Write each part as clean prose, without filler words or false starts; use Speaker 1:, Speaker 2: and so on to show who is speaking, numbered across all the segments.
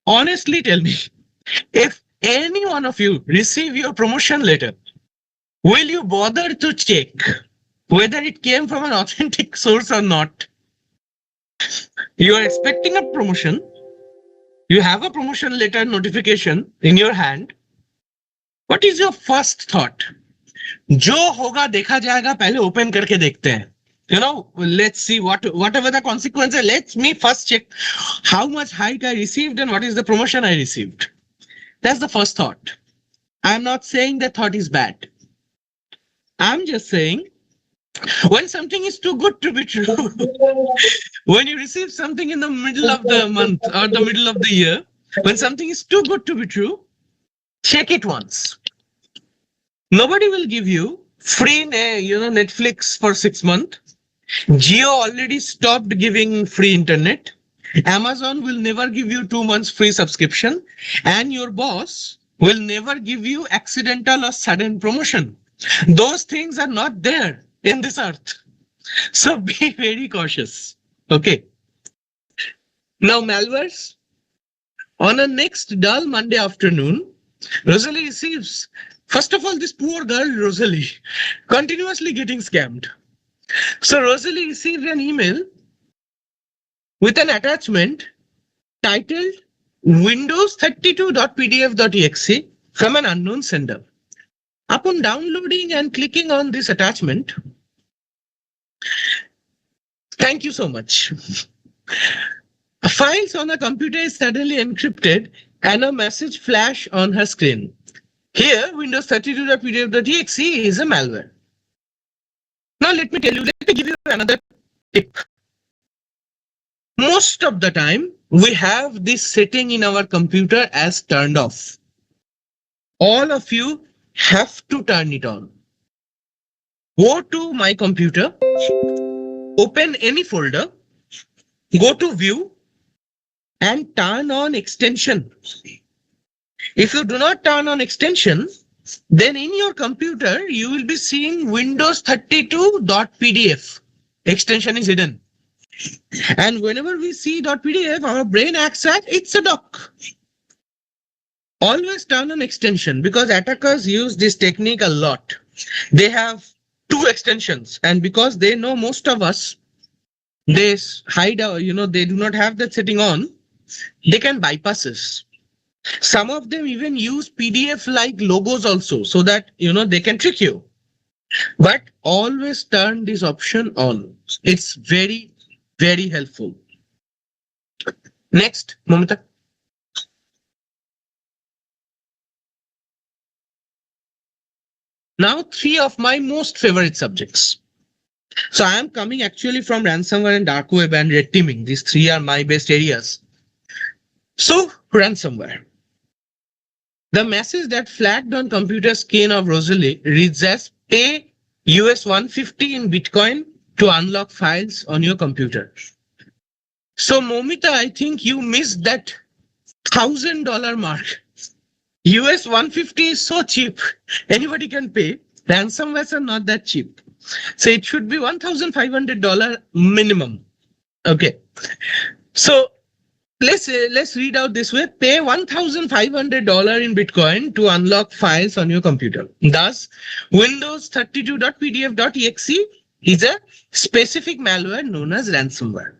Speaker 1: Honestly tell me, if any one of you receive your promotion letter, will you bother to check whether it came from an authentic source or not? You are expecting a promotion. You have a promotion letter notification in your hand. What is your first thought? जो होगा देखा जाएगा पहले open करके देखते हैं. Let's see whatever the consequences. Let me first check how much hike I received and what is the promotion I received. That's the first thought. I'm not saying that thought is bad. I'm just saying when something is too good to be true, when you receive something in the middle of the month or the middle of the year, when something is too good to be true, check it once. Nobody will give you free, Netflix for 6 months. Jio already stopped giving free internet. Amazon will never give you 2 months free subscription, and your boss will never give you accidental or sudden promotion. Those things are not there in this earth. So be very cautious. Okay. Now, malwares. On a next dull Monday afternoon, Rosalie receives, first of all, this poor girl, Rosalie, continuously getting scammed. So Rosalie received an email with an attachment titled Windows32.pdf.exe from an unknown sender. Upon downloading and clicking on this attachment, thank you so much. Files on a computer is suddenly encrypted and a message flash on her screen. Here, Windows32.pdf.exe is a malware. Now let me give you another tip. Most of the time, we have this setting in our computer as turned off. All of you have to turn it on. Go to my computer, open any folder, go to view, and turn on extension. If you do not turn on extension, then in your computer, you will be seeing Windows32.pdf. Extension is hidden. And whenever we see .pdf, our brain acts as it's a doc. Always turn on extension because attackers use this technique a lot. They have 2 extensions, and because they know most of us, they hide, they do not have that setting on, they can bypass us. Some of them even use PDF-like logos also so that, they can trick you. But always turn this option on. It's very, very helpful. Next, Momita. Now, 3 of my most favorite subjects. So I am coming actually from ransomware and dark web and red teaming. These 3 are my best areas. So, ransomware. The message that flagged on computer screen of Rosalie reads as pay US 150 in Bitcoin to unlock files on your computer. So Momita, I think you missed that $1,000 mark. US 150 is so cheap. Anybody can pay. Ransomwares are not that cheap. So it should be $1,500 minimum. Okay. So let's read out this way. Pay $1,500 in Bitcoin to unlock files on your computer. Thus, Windows32.pdf.exe is a specific malware known as ransomware.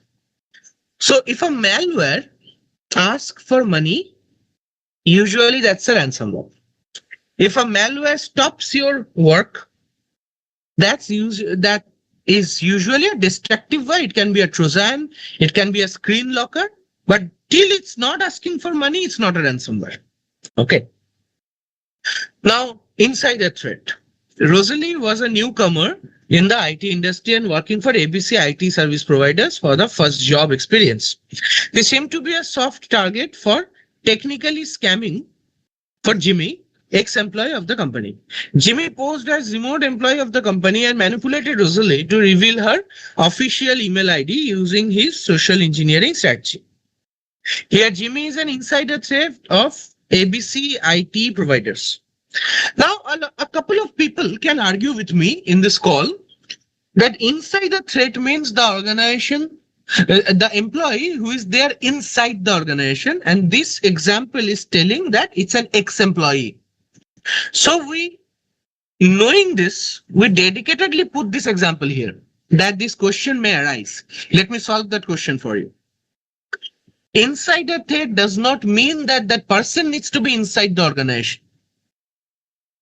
Speaker 1: So if a malware asks for money, usually that's a ransomware. If a malware stops your work, that is usually a destructive way. It can be a Trojan, it can be a screen locker, but till it's not asking for money, it's not a ransomware. Okay. Now, insider threat. Rosalie was a newcomer in the IT industry and working for ABC IT service providers for the first job experience. They seemed to be a soft target for technically scamming for Jimmy, ex-employee of the company. Jimmy posed as remote employee of the company and manipulated Rosalie to reveal her official email ID using his social engineering strategy. Here, Jimmy is an insider threat of ABC IT providers. Now, a couple of people can argue with me in this call that insider threat means the organization The employee who is there inside the organization, and this example is telling that it's an ex-employee. So knowing this, we dedicatedly put this example here that this question may arise. Let me solve that question for you. Insider threat does not mean that that person needs to be inside the organization.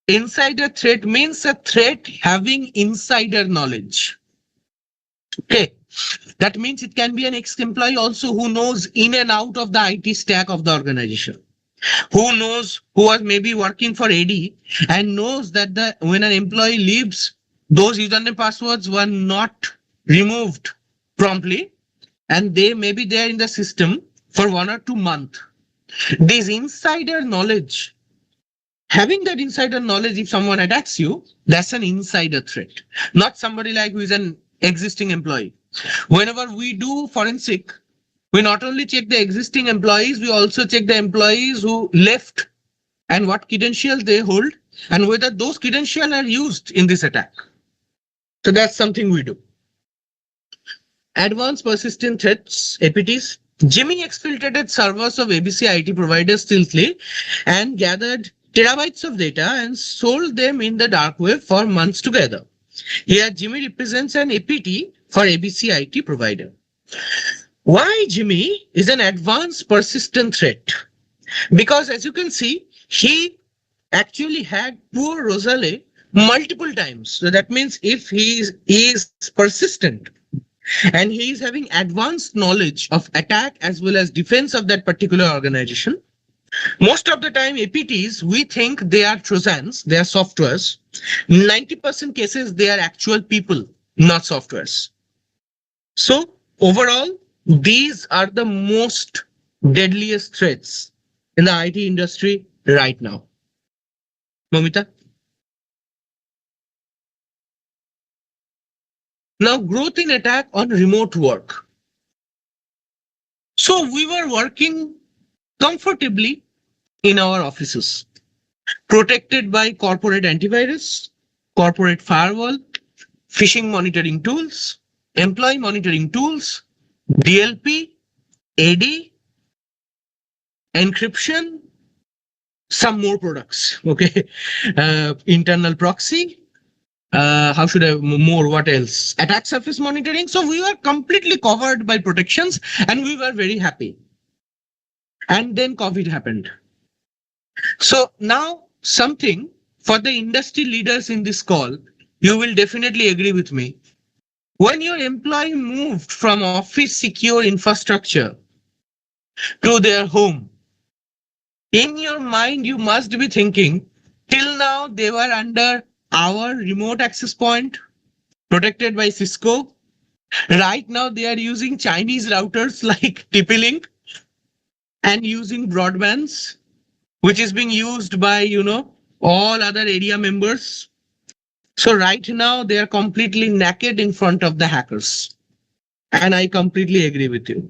Speaker 1: Insider threat means a threat having insider knowledge. Okay. That means it can be an ex-employee also who knows in and out of the IT stack of the organization. Who knows, who was maybe working for AD and knows that when an employee leaves, those username passwords were not removed promptly, and they may be there in the system for 1 or 2 months. This insider knowledge, having that insider knowledge, if someone attacks you, that's an insider threat, not somebody like who is an existing employee. Whenever we do forensic, we not only check the existing employees, we also check the employees who left and what credentials they hold and whether those credentials are used in this attack. So that's something we do. Advanced persistent threats, APTs. Jimmy exfiltrated servers of ABC IT providers stealthily and gathered terabytes of data and sold them in the dark web for months together. Here, Jimmy represents an APT for ABC IT provider. Why Jimmy is an advanced persistent threat? Because as you can see, he actually had poor Rosale multiple times. So that means if he is persistent and he is having advanced knowledge of attack as well as defense of that particular organization, most of the time APTs, we think they are Trojans, they are softwares. 90% cases, they are actual people, not softwares. So overall, these are the most deadliest threats in the IT industry right now. Momita? Now, growth in attack on remote work. So we were working comfortably in our offices, protected by corporate antivirus, corporate firewall, phishing monitoring tools, employee monitoring tools, DLP, AD, encryption, some more products, okay? Internal proxy, how should I more, what else? Attack surface monitoring. So we were completely covered by protections and we were very happy. And then COVID happened. So now something for the industry leaders in this call, you will definitely agree with me. When your employee moved from office secure infrastructure to their home, in your mind, you must be thinking, till now they were under our remote access point, protected by Cisco. Right now they are using Chinese routers like TP-Link and using broadbands, which is being used by, all other area members. So right now they are completely naked in front of the hackers. And I completely agree with you.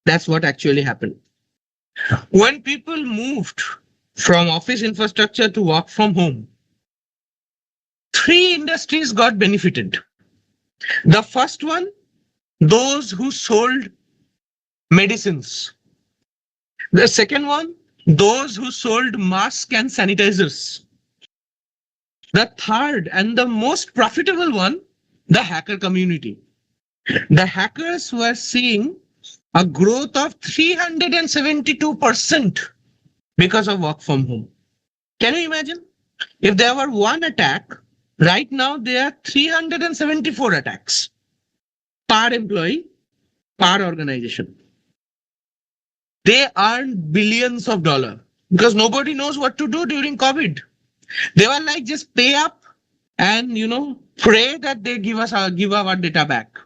Speaker 1: That's what actually happened. When people moved from office infrastructure to work from home, 3 industries got benefited. The first one, those who sold medicines. The second one, those who sold masks and sanitizers. The third and the most profitable one, the hacker community. The hackers were seeing a growth of 372% because of work from home. Can you imagine? If there were one attack, right now there are 374 attacks per employee, per organization. They earn billions of dollars because nobody knows what to do during COVID. They were like, just pay up and, pray that they give our data back.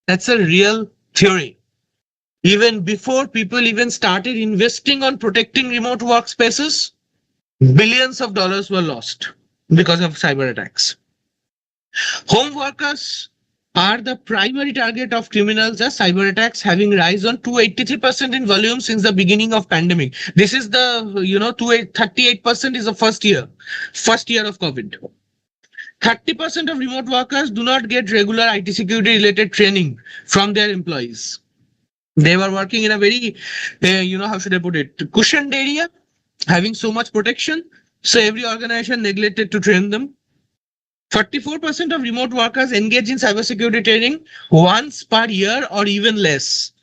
Speaker 1: That's a real theory. Even before people even started investing on protecting remote workspaces, billions of dollars were lost because of cyber attacks. Home workers are the primary target of criminals as cyber attacks, having risen 283% in volume since the beginning of pandemic. This is the, 38% is the first year of COVID. 30% of remote workers do not get regular IT security related training from their employees. They were working in a very, how should I put it, cushioned area, having so much protection. So every organization neglected to train them. 44% of remote workers engage in cybersecurity training once per year or even less.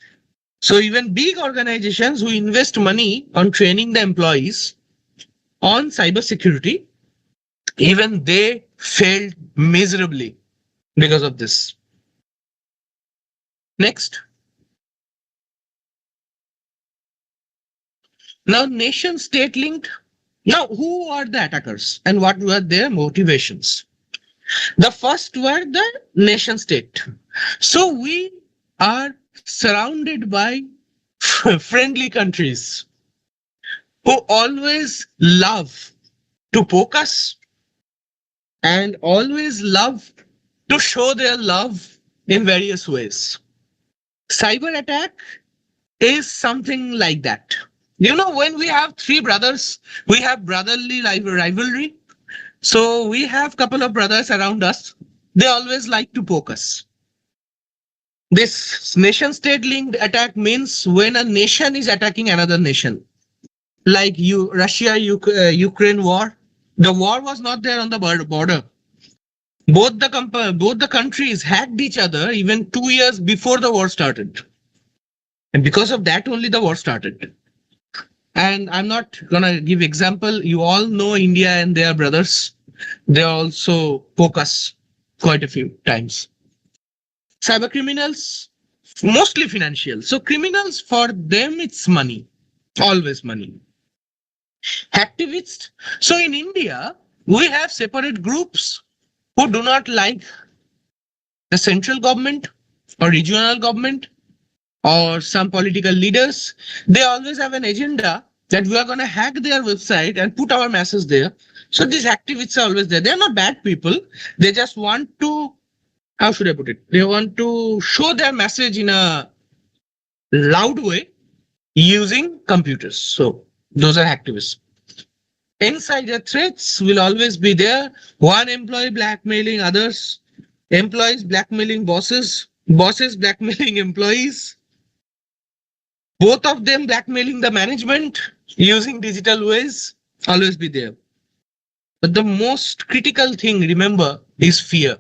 Speaker 1: So even big organizations who invest money on training the employees on cybersecurity, even they failed miserably because of this. Next. Now, nation state linked. Now, who are the attackers and what were their motivations? The first were the nation state. So we are surrounded by friendly countries who always love to poke us and always love to show their love in various ways. Cyber attack is something like that. You know, when we have three brothers, we have brotherly rivalry. So we have a couple of brothers around us. They always like to poke us. This nation state linked attack means when a nation is attacking another nation. Like Russia Ukraine war. The war was not there on the border. Both the countries hacked each other even 2 years before the war started. And because of that only the war started. And I'm not gonna give example. You all know India and their brothers. They also poke us quite a few times. Cyber criminals, mostly financial. So criminals, for them, it's money, always money. Activists. So in India, we have separate groups who do not like the central government or regional government or some political leaders. They always have an agenda that we are going to hack their website and put our masses there. So these activists are always there. They're not bad people. They just want to, how should I put it? They want to show their message in a loud way using computers. So those are activists. Insider threats will always be there. One employee blackmailing others, employees blackmailing bosses, bosses blackmailing employees, both of them blackmailing the management using digital ways, always be there. But the most critical thing, remember, is fear.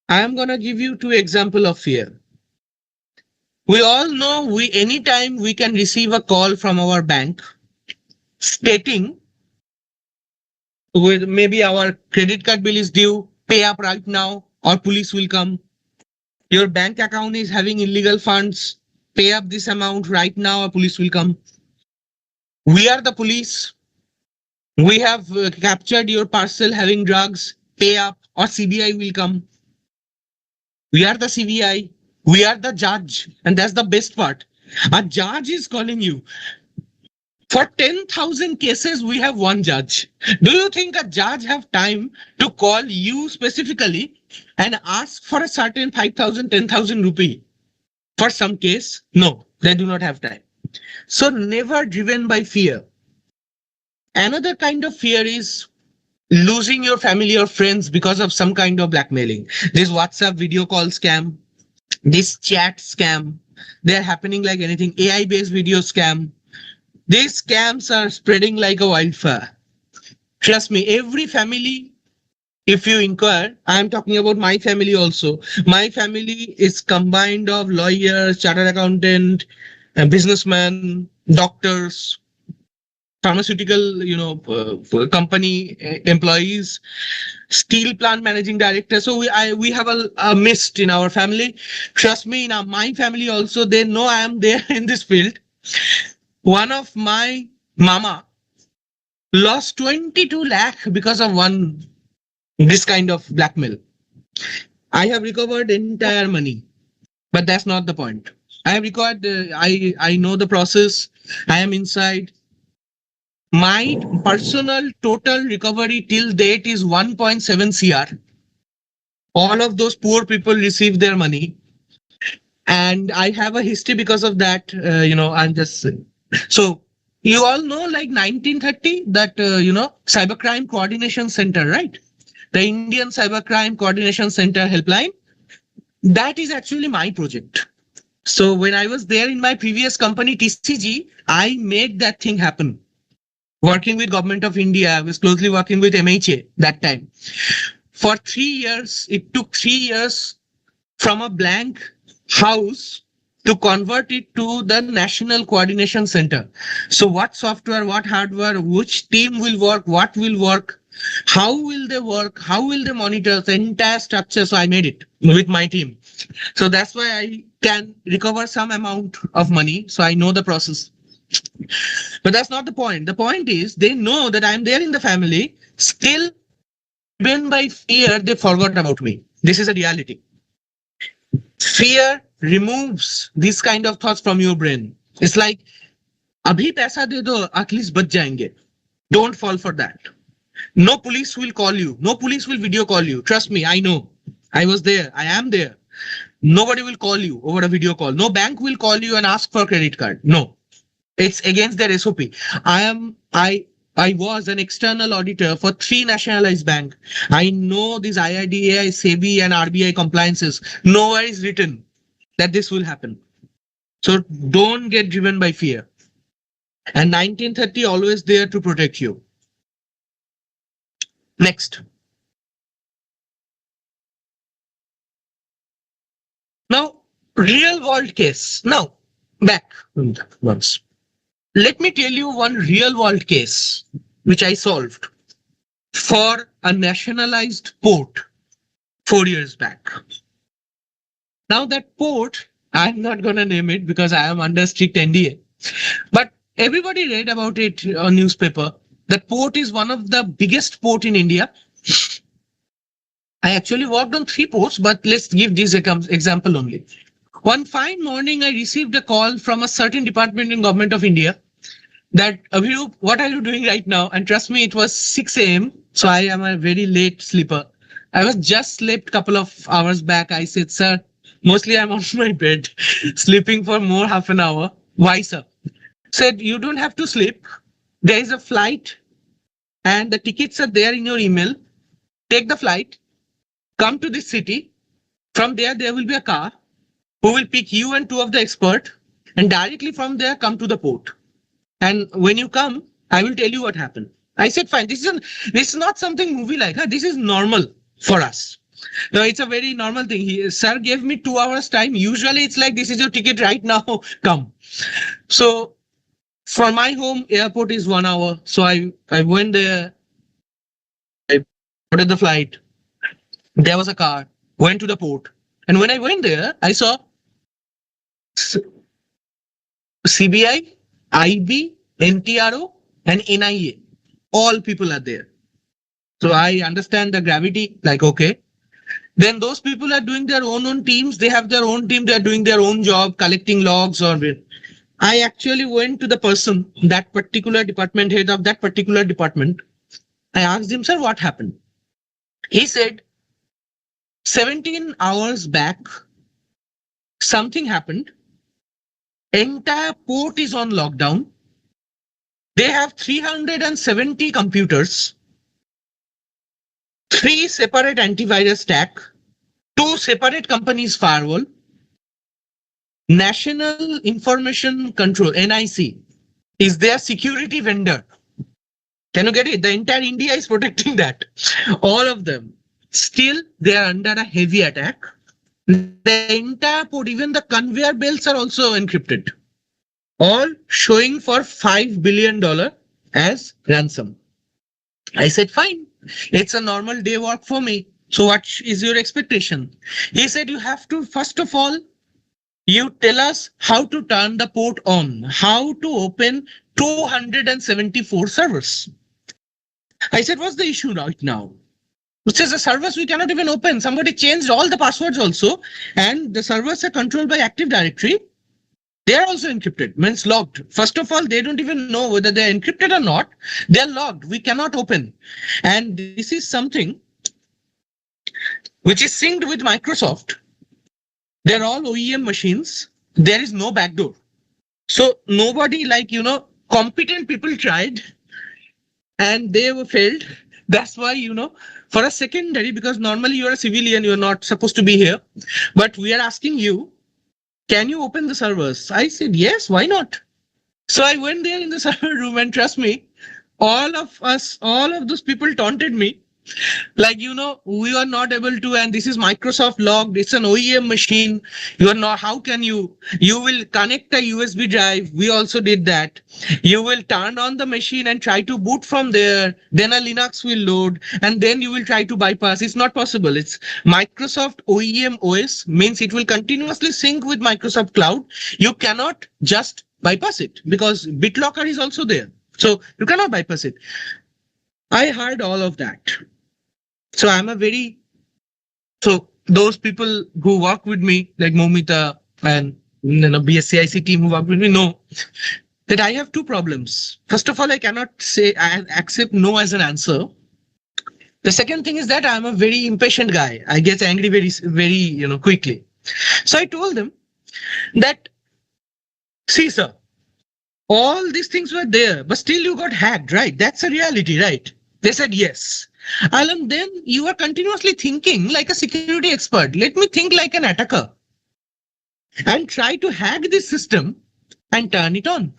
Speaker 1: I am going to give you 2 examples of fear. We all know anytime we can receive a call from our bank stating with maybe our credit card bill is due, pay up right now or police will come. Your bank account is having illegal funds, pay up this amount right now or police will come. We are the police. We have captured your parcel having drugs, pay up or CBI will come. We are the CBI. We are the judge. And that's the best part. A judge is calling you. For 10,000 cases, we have one judge. Do you think a judge have time to call you specifically and ask for a certain 5,000, 10,000 rupee for some case? No, they do not have time. So never driven by fear. Another kind of fear is losing your family or friends because of some kind of blackmailing. This WhatsApp video call scam, this chat scam, they're happening like anything. AI-based video scam. These scams are spreading like a wildfire. Trust me, every family, if you inquire, I'm talking about my family also. My family is combined of lawyers, chartered accountant, businessmen, doctors, pharmaceutical, company employees, steel plant managing director. So we have a mist in our family. Trust me, in my family also, they know I am there in this field. One of my mama lost 22 lakh because of this kind of blackmail. I have recovered entire money, but that's not the point. I have recovered. I know the process. I am inside. My personal total recovery till date is 1.7 CR. All of those poor people receive their money. And I have a history because of that. I'm just, so you all know like 1930, that, Cybercrime Coordination Center, right? the Indian Cybercrime Coordination Center helpline. That is actually my project. So when I was there in my previous company, TCG, I made that thing happen. Working with Government of India, I was closely working with MHA that time. For 3 years, it took 3 years from a blank house to convert it to the National Coordination Center. So what software, what hardware, which team will work, what will work, how will they work, how will they monitor the entire structure. So I made it with my team. So that's why I can recover some amount of money. So I know the process. But that's not the point. The point is they know that I'm there in the family. Still, driven by fear, they forgot about me. This is a reality. Fear removes these kind of thoughts from your brain. It's like, abhi paisa de do, at least bach jayenge. Don't fall for that. No police will call you. No police will video call you. Trust me, I know. I was there. I am there. Nobody will call you over a video call. No bank will call you and ask for a credit card. No. It's against their SOP. I was an external auditor for 3 nationalized banks. I know these IRDAI, SEBI and RBI compliances. Nowhere is written that this will happen. So don't get driven by fear. And 1930 always there to protect you. Next. Now, real world case. Now, back once. Let me tell you one real world case which I solved for a nationalized port 4 years back. Now that port, I'm not going to name it because I am under strict NDA, but everybody read about it on newspaper. That port is one of the biggest port in India. I actually worked on 3 ports, but let's give this example only. One fine morning, I received a call from a certain department in Government of India that, Abhirup, what are you doing right now? And trust me, it was 6 a.m. So I am a very late sleeper. I was just slept couple of hours back. I said, sir, mostly I'm on my bed, sleeping for more half an hour. Why, sir? Said, you don't have to sleep. There is a flight and the tickets are there in your email. Take the flight, come to this city. From there will be a car who will pick you and 2 of the experts and directly from there come to the port. And when you come, I will tell you what happened. I said, fine, this is not something movie like. Huh? This is normal for us. No, it's a very normal thing. Sir gave me 2 hours time. Usually it's like, this is your ticket right now, come. So for my home, airport is 1 hour. So I went there, I boarded the flight. There was a car, went to the port. And when I went there, I saw CBI, IB, NTRO, and NIA. All people are there. So I understand the gravity, like, okay. Then those people are doing their own teams. They have their own team. They're doing their own job, collecting logs or. I actually went to the person, that particular department head of that particular department. I asked him, sir, what happened? He said, 17 hours back, something happened. Entire port is on lockdown. They have 370 computers, 3 separate antivirus stack, 2 separate companies firewall, National Information Control, NIC, is their security vendor. Can you get it? The entire India is protecting that. All of them. Still, they are under a heavy attack. The entire port, even the conveyor belts are also encrypted. All showing for $5 billion as ransom. I said, fine, it's a normal day work for me. So what is your expectation? He said, you have to, first of all, you tell us how to turn the port on, how to open 274 servers. I said, what's the issue right now? Which is a service we cannot even open. Somebody changed all the passwords also, and the servers are controlled by Active Directory. They are also encrypted, means logged. First of all, they don't even know whether they're encrypted or not. They're logged. We cannot open. And this is something which is synced with Microsoft. They're all OEM machines. There is no backdoor. So nobody, like, competent people tried and they were failed. That's why, for a secondary, because normally you're a civilian, you're not supposed to be here, but we are asking you, can you open the servers? I said, yes, why not? So I went there in the server room, and trust me, all of those people taunted me. Like, we are not able to, and this is Microsoft logged, it's an OEM machine. You are not, how can you will connect a USB drive. We also did that. You will turn on the machine and try to boot from there. Then a Linux will load, and then you will try to bypass. It's not possible. It's Microsoft OEM OS, means it will continuously sync with Microsoft Cloud. You cannot just bypass it because BitLocker is also there. So you cannot bypass it. I heard all of that. So so those people who work with me, like Momita and BSCIC team who work with me, know that I have two problems. First of all, I cannot say I accept no as an answer. The second thing is that I'm a very impatient guy. I get angry very quickly. So I told them that, see, sir, all these things were there, but still you got hacked, right? That's a reality, right? They said yes. Alan, then you are continuously thinking like a security expert. Let me think like an attacker and try to hack this system and turn it on.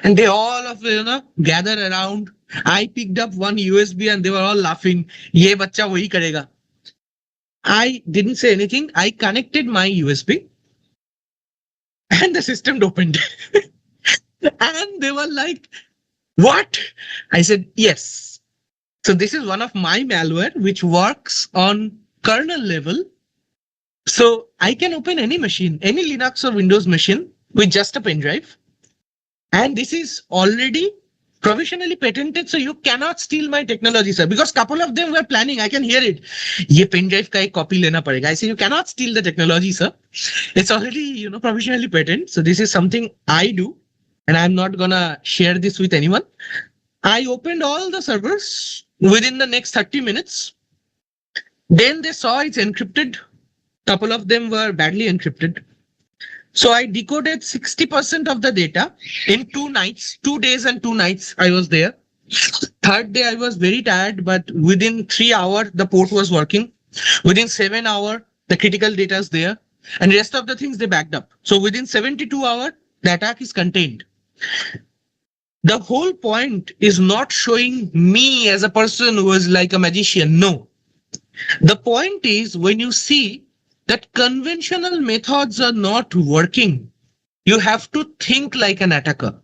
Speaker 1: And they all of gather around. I picked up one USB and they were all laughing. Ye bacha wahi karega. I didn't say anything. I connected my USB and the system opened. And they were like, what? I said, yes. So this is one of my malware which works on kernel level. So I can open any machine, any Linux or Windows machine with just a pen drive. And this is already provisionally patented. So you cannot steal my technology, sir, because couple of them were planning. I can hear it. Ye pen drive ka ek copy lena padega. I say, you cannot steal the technology, sir. It's already, provisionally patented. So this is something I do, and I'm not gonna share this with anyone. I opened all the servers within the next 30 minutes. Then they saw it's encrypted. Couple of them were badly encrypted. So I decoded 60% of the data in 2 nights, 2 days and 2 nights I was there. Third day I was very tired, but within 3 hours the port was working. Within 7 hours the critical data is there, and rest of the things they backed up. So within 72 hours the attack is contained. The whole point is not showing me as a person who is like a magician. No. The point is, when you see that conventional methods are not working, you have to think like an attacker.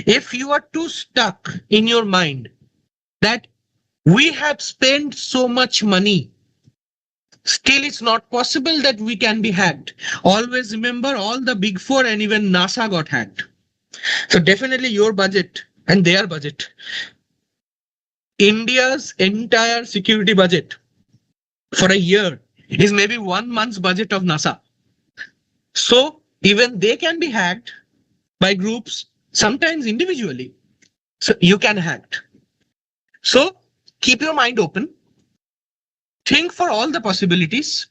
Speaker 1: If you are too stuck in your mind that we have spent so much money, still it's not possible that we can be hacked. Always remember, all the big four and even NASA got hacked. So definitely your budget and their budget. India's entire security budget for a year is maybe 1 month's budget of NASA. So even they can be hacked by groups, sometimes individually. So you can hack. So keep your mind open. Think for all the possibilities.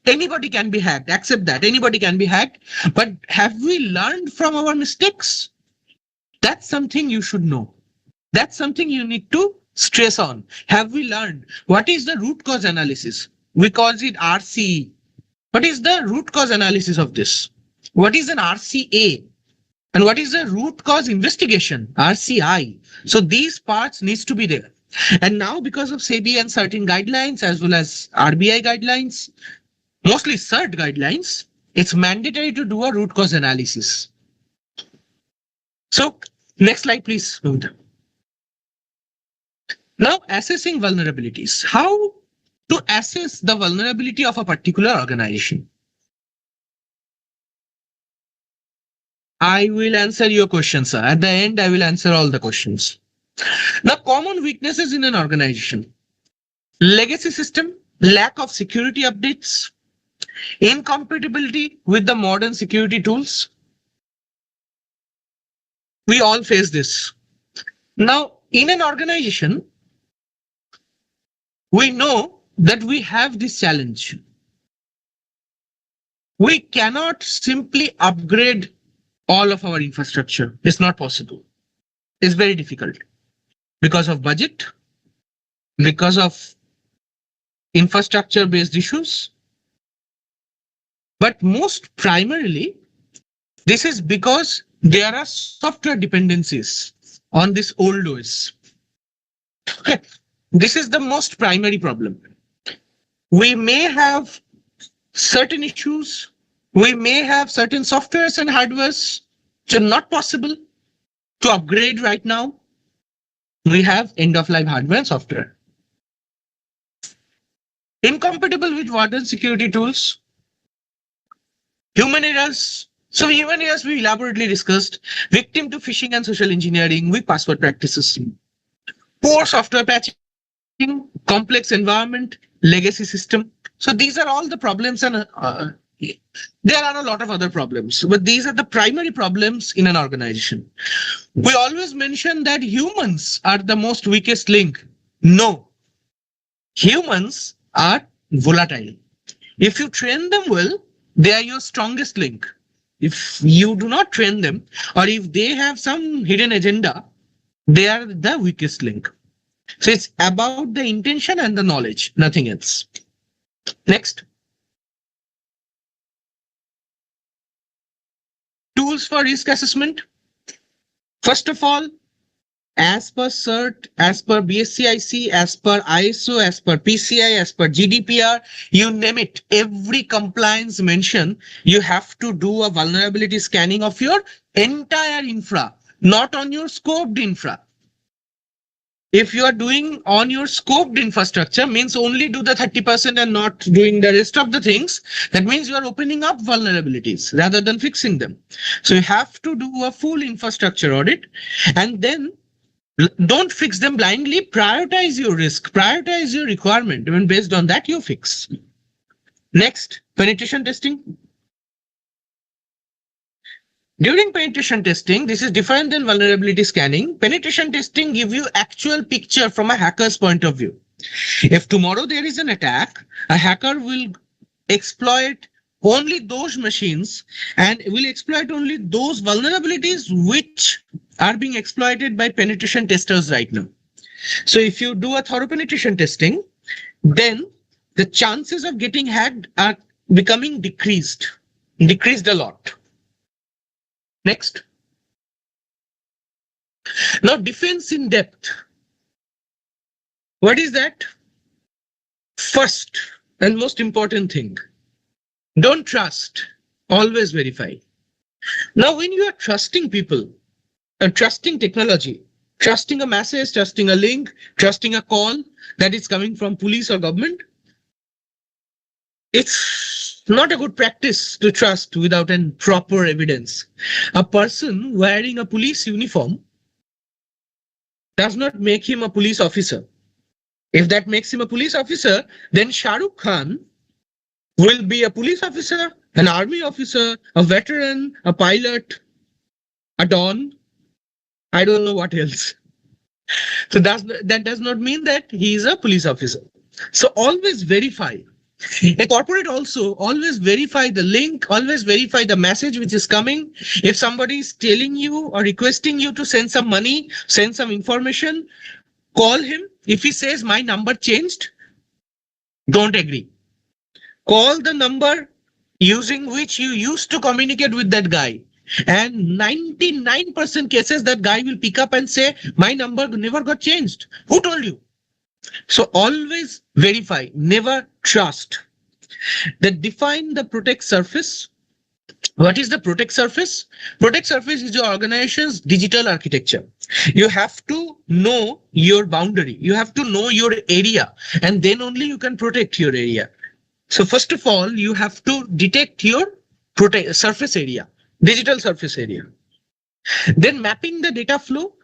Speaker 1: Anybody can be hacked. Accept that. Anybody can be hacked. But have we learned from our mistakes? That's something you should know. That's something you need to stress on. Have we learned? What is the root cause analysis? We call it RCE. What is the root cause analysis of this? What is an RCA? And what is the root cause investigation? RCI. So these parts needs to be there. And now because of SEBI and certain guidelines as well as RBI guidelines, mostly CERT guidelines, it's mandatory to do a root cause analysis. So next slide, please. Now assessing vulnerabilities. How to assess the vulnerability of a particular organization? I will answer your question, sir. At the end, I will answer all the questions. Now, common weaknesses in an organization. Legacy system, lack of security updates, incompatibility with the modern security tools. We all face this. Now, in an organization, we know that we have this challenge. We cannot simply upgrade all of our infrastructure. It's not possible. It's very difficult because of budget, because of infrastructure based issues, but most primarily, this is because there are software dependencies on this old OS. Okay. This is the most primary problem. We may have certain issues, we may have certain softwares and hardwares which are not possible to upgrade right now. We have end of life hardware and software. Incompatible with modern security tools. Human errors. So human errors we elaborately discussed. Victim to phishing and social engineering, weak password practices. Poor software patching, complex environment, legacy system. So these are all the problems, and there are a lot of other problems, but these are the primary problems in an organization. We always mention that humans are the most weakest link. No, humans are volatile. If you train them well, they are your strongest link. If you do not train them, or if they have some hidden agenda, they are the weakest link. So it's about the intention and the knowledge, nothing else. Next. Tools for risk assessment. First of all, as per CERT, as per BSCIC, as per ISO, as per PCI, as per GDPR, you name it, every compliance mention, you have to do a vulnerability scanning of your entire infra, not on your scoped infra. If you are doing on your scoped infrastructure, means only do the 30% and not doing the rest of the things. That means you are opening up vulnerabilities rather than fixing them. So you have to do a full infrastructure audit, and then don't fix them blindly. Prioritize your risk, prioritize your requirement, and based on that you fix. Next, penetration testing. During penetration testing, this is different than vulnerability scanning. Penetration testing gives you actual picture from a hacker's point of view. If tomorrow there is an attack, a hacker will exploit only those machines and will exploit only those vulnerabilities which are being exploited by penetration testers right now. So if you do a thorough penetration testing, then the chances of getting hacked are becoming decreased a lot. Next. Now, defense in depth. What is that? First and most important thing, don't trust, always verify. Now, when you are trusting people, trusting technology, trusting a message, trusting a link, trusting a call that is coming from police or government, it's not a good practice to trust without a proper evidence. A person wearing a police uniform does not make him a police officer. If that makes him a police officer, then Shah Rukh Khan will be a police officer, an army officer, a veteran, a pilot, a don. I don't know what else. So that does not mean that he is a police officer. So always verify. A corporate also always verify the link, always verify the message which is coming. If somebody is telling you or requesting you to send some money, send some information, call him. If he says my number changed, don't agree. Call the number using which you used to communicate with that guy. And 99% cases that guy will pick up and say, my number never got changed. Who told you? So always verify, never trust. Then define the protect surface. What is the protect surface? Protect surface is your organization's digital architecture. You have to know your boundary. You have to know your area, and then only you can protect your area. So first of all, you have to detect your surface area, digital surface area. Then mapping the data flow.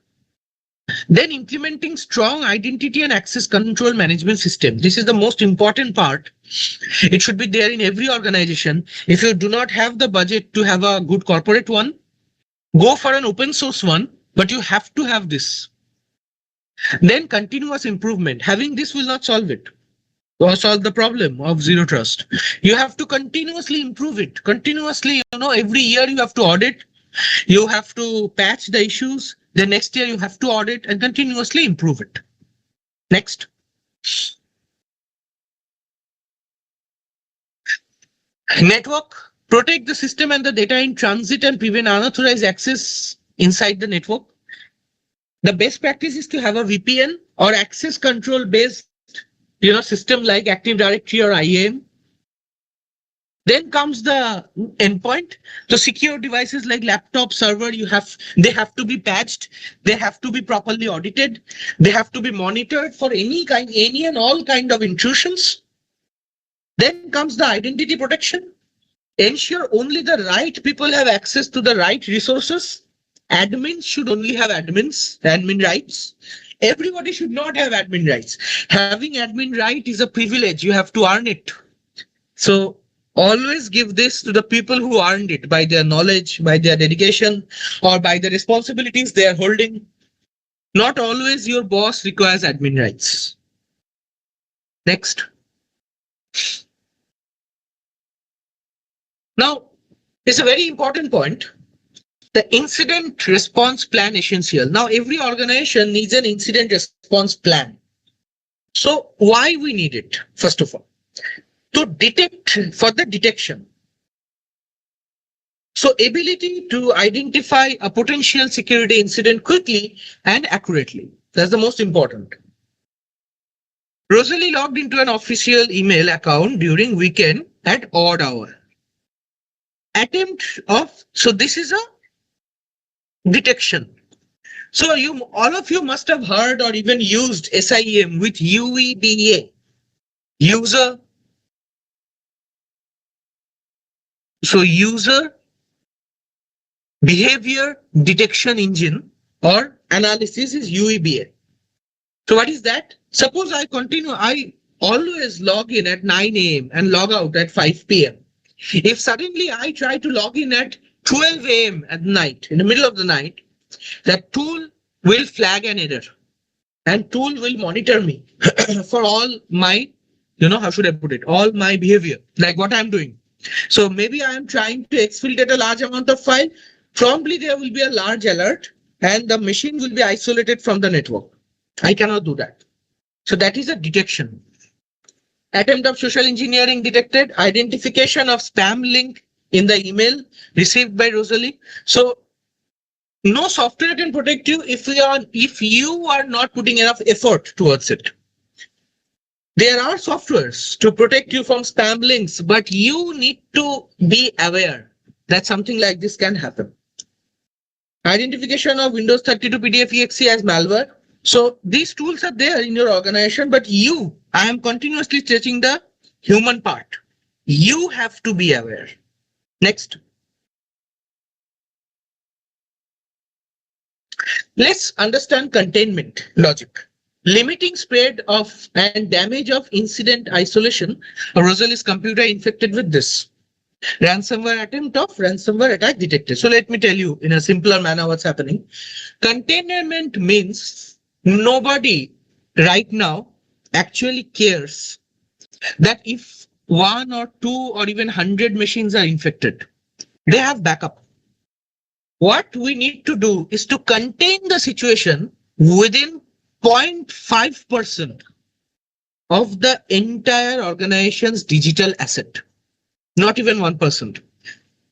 Speaker 1: Then implementing strong identity and access control management system. This is the most important part. It should be there in every organization. If you do not have the budget to have a good corporate one, go for an open source one, but you have to have this. Then continuous improvement. Having this will not solve it or solve the problem of zero trust. You have to continuously improve it. Continuously, every year you have to audit. You have to patch the issues. The next year you have to audit and continuously improve it. Next. Network, protect the system and the data in transit and prevent unauthorized access inside the network. The best practice is to have a VPN or access control based, system like Active Directory or IAM. Then comes the endpoint. So secure devices like laptop, server, they have to be patched. They have to be properly audited. They have to be monitored for any and all kind of intrusions. Then comes the identity protection. Ensure only the right people have access to the right resources. Admins should only have admin rights. Everybody should not have admin rights. Having admin right is a privilege. You have to earn it. So always give this to the people who earned it by their knowledge, by their dedication, or by the responsibilities they are holding. Not always your boss requires admin rights. Next. Now, it's a very important point. The incident response plan essential. Now, every organization needs an incident response plan. So why we need it, first of all? To detect, for the detection. So ability to identify a potential security incident quickly and accurately. That's the most important. Rosalie logged into an official email account during weekend at odd hour. So this is a detection. So all of you must have heard or even used SIEM with UEBA. User behavior detection engine or analysis is UEBA. So what is that? Suppose I always log in at 9 a.m. and log out at 5 p.m. If suddenly I try to log in at 12 a.m. at night, in the middle of the night, that tool will flag an error and tool will monitor me for all my, how should I put it, all my behavior, like what I'm doing. So maybe I am trying to exfiltrate a large amount of file. Promptly there will be a large alert and the machine will be isolated from the network. I cannot do that. So that is a detection. Attempt of social engineering detected. Identification of spam link in the email received by Rosalie. So no software can protect you if you are not putting enough effort towards it. There are softwares to protect you from spam links, but you need to be aware that something like this can happen. Identification of Windows 32 PDF exe as malware. So these tools are there in your organization, but I am continuously checking the human part. You have to be aware. Next. Let's understand containment logic. Limiting spread of and damage of incident isolation. Rosalie's computer infected with this. Ransomware attempt of ransomware attack detected. So let me tell you in a simpler manner what's happening. Containment means nobody right now actually cares that if 1 or 2 or even 100 machines are infected, they have backup. What we need to do is to contain the situation within 0.5% of the entire organization's digital asset. Not even 1%.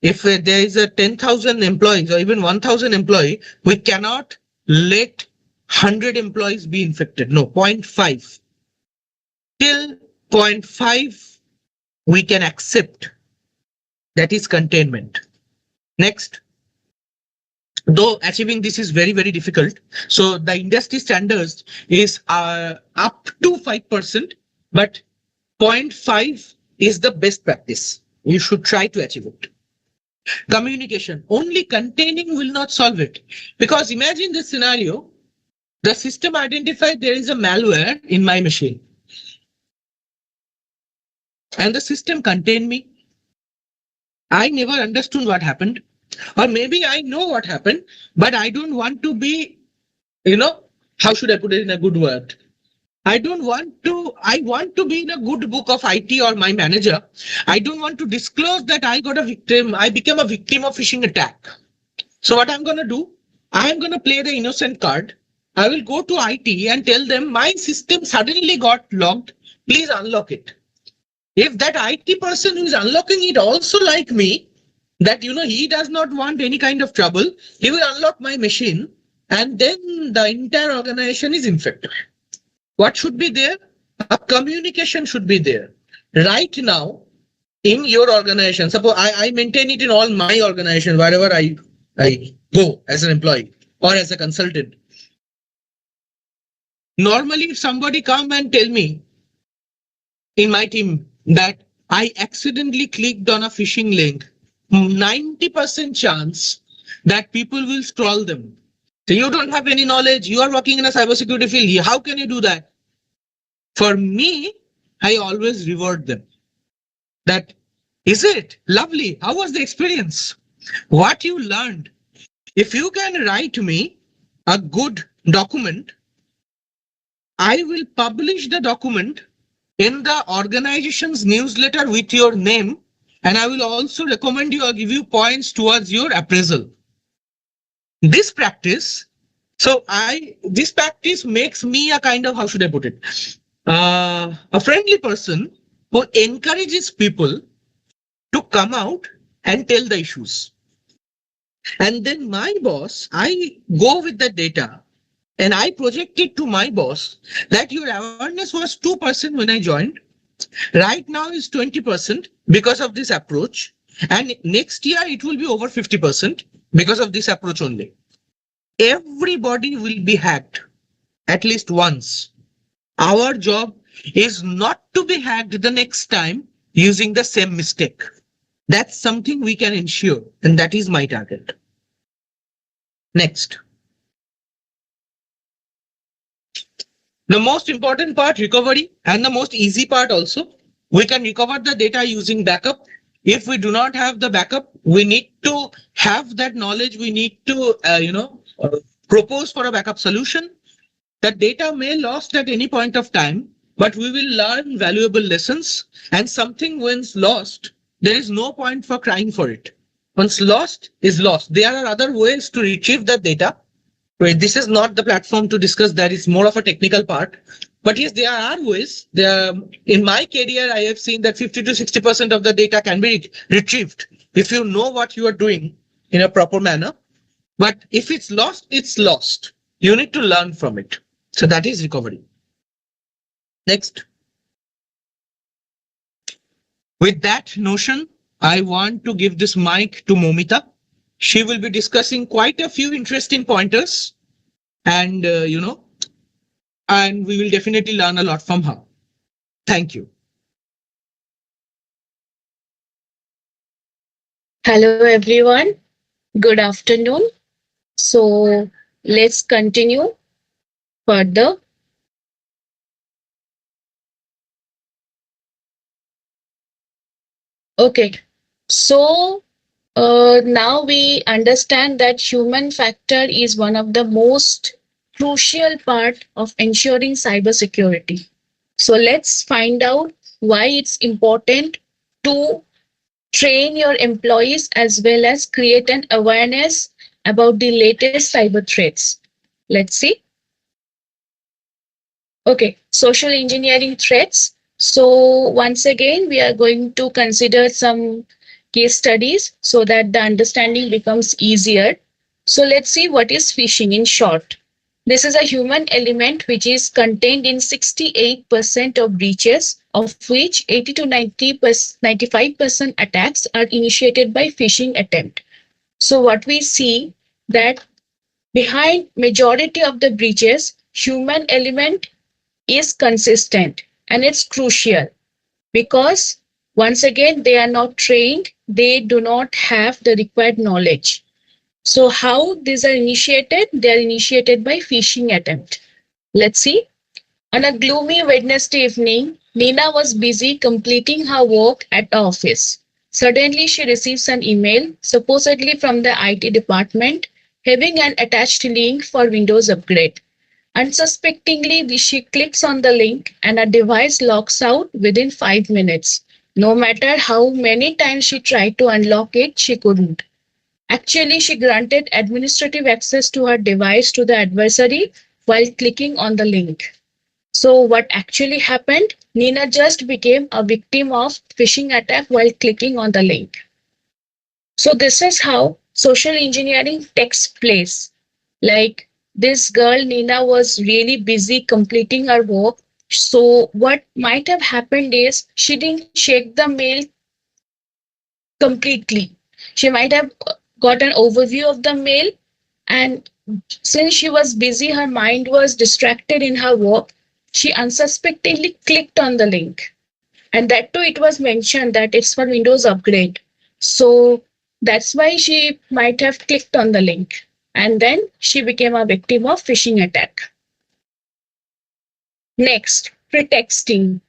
Speaker 1: If there is a 10,000 employees or even 1,000 employee, we cannot let 100 employees be infected. No, 0.5. Till 0.5, we can accept. That is containment. Next. Though achieving this is very, very difficult. So the industry standards is up to 5%, but 0.5 is the best practice. You should try to achieve it. Communication. Only containing will not solve it. Because imagine this scenario. The system identified there is a malware in my machine. And the system contained me. I never understood what happened. Or maybe I know what happened, but I don't want to be, how should I put it in a good word? I want to be in a good book of IT or my manager. I don't want to disclose that I became a victim of phishing attack. So what I'm going to do, I'm going to play the innocent card I will go to IT and tell them my system suddenly got locked. Please unlock it. If that IT person who is unlocking it also like me, that he does not want any kind of trouble, he will unlock my machine, and then the entire organization is infected. What should be there? A communication should be there. Right now, in your organization, suppose I maintain it in all my organizations, wherever I go as an employee or as a consultant. Normally, if somebody come and tell me in my team that I accidentally clicked on a phishing link, 90% chance that people will scroll them. So you don't have any knowledge. You are working in a cybersecurity field. How can you do that? For me, I always reward them. That is it. Lovely. How was the experience? What you learned? If you can write me a good document, I will publish the document in the organization's newsletter with your name, and I will also recommend you or give you points towards your appraisal. This practice, this practice makes me a kind of, how should I put it? A friendly person who encourages people to come out and tell the issues. And then my boss, I go with the data and I project it to my boss that your awareness was 2% when I joined. Right now is 20% because of this approach. And next year it will be over 50% because of this approach only. Everybody will be hacked at least once. Our job is not to be hacked the next time using the same mistake. That's something we can ensure, and that is my target. Next. The most important part, recovery, and the most easy part also. We can recover the data using backup. If we do not have the backup, we need to have that knowledge. We need to, propose for a backup solution. The data may lost at any point of time, but we will learn valuable lessons. And something once lost, there is no point for crying for it. Once lost is lost. There are other ways to retrieve that data. This is not the platform to discuss that. It's more of a technical part. But yes, there are ways. In my career, I have seen that 50 to 60% of the data can be retrieved if you know what you are doing in a proper manner. But if it's lost, it's lost. You need to learn from it. So that is recovery. Next. With that notion, I want to give this mic to Momita. She will be discussing quite a few interesting pointers, and and we will definitely learn a lot from her. Thank you.
Speaker 2: Hello, everyone. Good afternoon. So let's continue further. Okay. So now we understand that human factor is one of the most crucial part of ensuring cybersecurity. So let's find out why it's important to train your employees as well as create an awareness about the latest cyber threats. Let's see. Okay, social engineering threats. So once again, we are going to consider some case studies so that the understanding becomes easier. So let's see what is phishing in short. This is a human element which is contained in 68% of breaches, of which 80 to 95% attacks are initiated by phishing attempt. So what we see that behind majority of the breaches, human element is consistent, and it's crucial because once again they are not trained, they do not have the required knowledge. So how these are initiated? They are initiated by phishing attempt. Let's see. On a gloomy Wednesday evening, Nina was busy completing her work at the office. Suddenly she receives an email, supposedly from the IT department, having an attached link for Windows upgrade. Unsuspectingly, she clicks on the link and her device locks out within 5 minutes. No matter how many times she tried to unlock it, she couldn't. Actually, she granted administrative access to her device to the adversary, while clicking on the link. So what actually happened? Nina just became a victim of phishing attack while clicking on the link. So this is how social engineering takes place. Like this girl Nina was really busy completing her work. So what might have happened is she didn't check the mail completely. She might have got an overview of the mail, and since she was busy, her mind was distracted in her work. She unsuspectingly clicked on the link. And that too, it was mentioned that it's for Windows upgrade. So that's why she might have clicked on the link. And then she became a victim of phishing attack. Next, pretexting.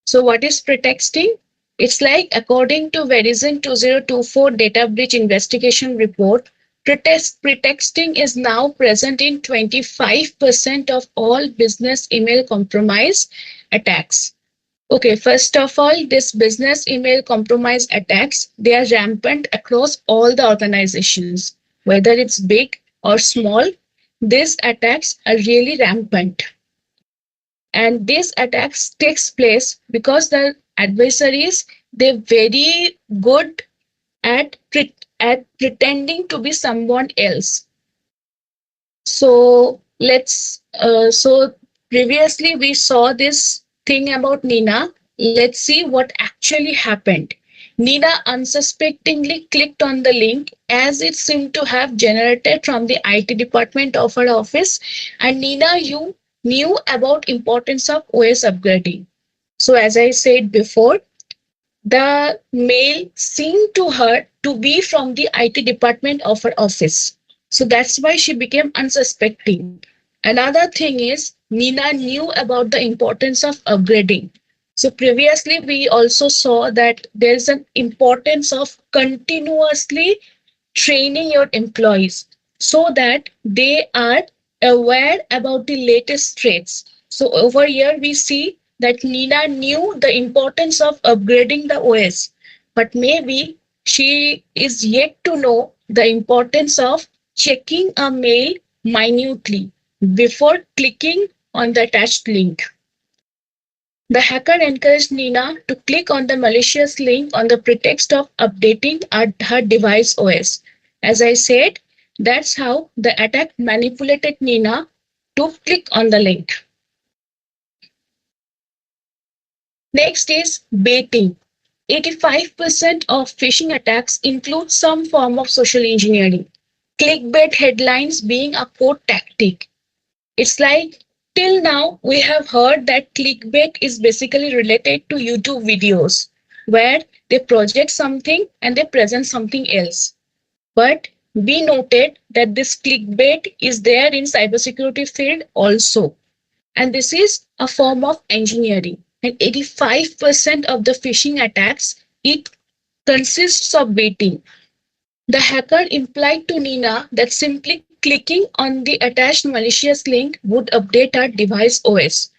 Speaker 2: So what is pretexting? It's like according to Verizon 2024 data breach investigation report, pretexting is now present in 25% of all business email compromise attacks. Okay, first of all, this business email compromise attacks, they are rampant across all the organizations, whether it's big or small. These attacks are really rampant. And these attacks takes place because the adversaries, they're very good at at pretending to be someone else. So previously we saw this thing about Nina. Let's see what actually happened. Nina unsuspectingly clicked on the link as it seemed to have generated from the IT department of her office, and Nina, you knew about importance of OS upgrading. So as I said before, the mail seemed to her to be from the IT department of her office. So that's why she became unsuspecting. Another thing is, Nina knew about the importance of upgrading. So previously, we also saw that there's an importance of continuously training your employees so that they are aware about the latest threats. So over here we see that Nina knew the importance of upgrading the OS, but maybe she is yet to know the importance of checking a mail minutely before clicking on the attached link. The hacker encouraged Nina to click on the malicious link on the pretext of updating her device OS. As I said, that's how the attack manipulated Nina to click on the link. Next is baiting. 85% of phishing attacks include some form of social engineering. Clickbait headlines being a core tactic. It's like till now we have heard that clickbait is basically related to YouTube videos where they project something and they present something else. But we noted that this clickbait is there in cybersecurity field also. And this is a form of engineering. And 85% of the phishing attacks, it consists of baiting. The hacker implied to Nina that simply clicking on the attached malicious link would update her device OS.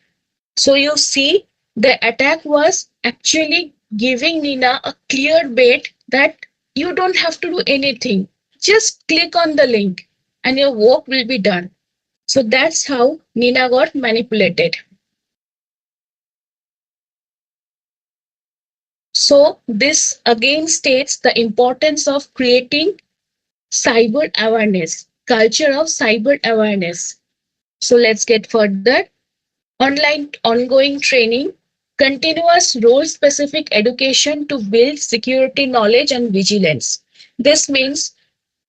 Speaker 2: So you see, the attack was actually giving Nina a clear bait that you don't have to do anything. Just click on the link and your work will be done. So that's how Nina got manipulated. So this again states the importance of creating cyber awareness, culture of cyber awareness. So let's get further. Online ongoing training, continuous role specific education to build security knowledge and vigilance. This means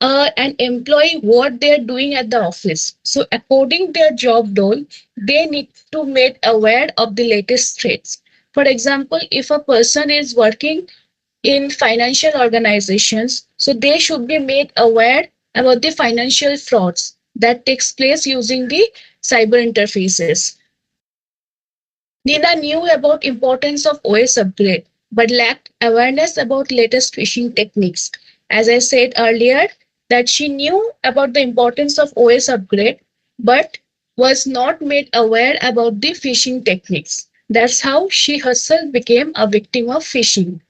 Speaker 2: an employee what they're doing at the office. So according their job role, they need to make aware of the latest threats. For example, if a person is working in financial organizations, so they should be made aware about the financial frauds that takes place using the cyber interfaces. Nina knew about importance of OS upgrade, but lacked awareness about latest phishing techniques. As I said earlier, that she knew about the importance of OS upgrade, but was not made aware about the phishing techniques. That's how she herself became a victim of phishing.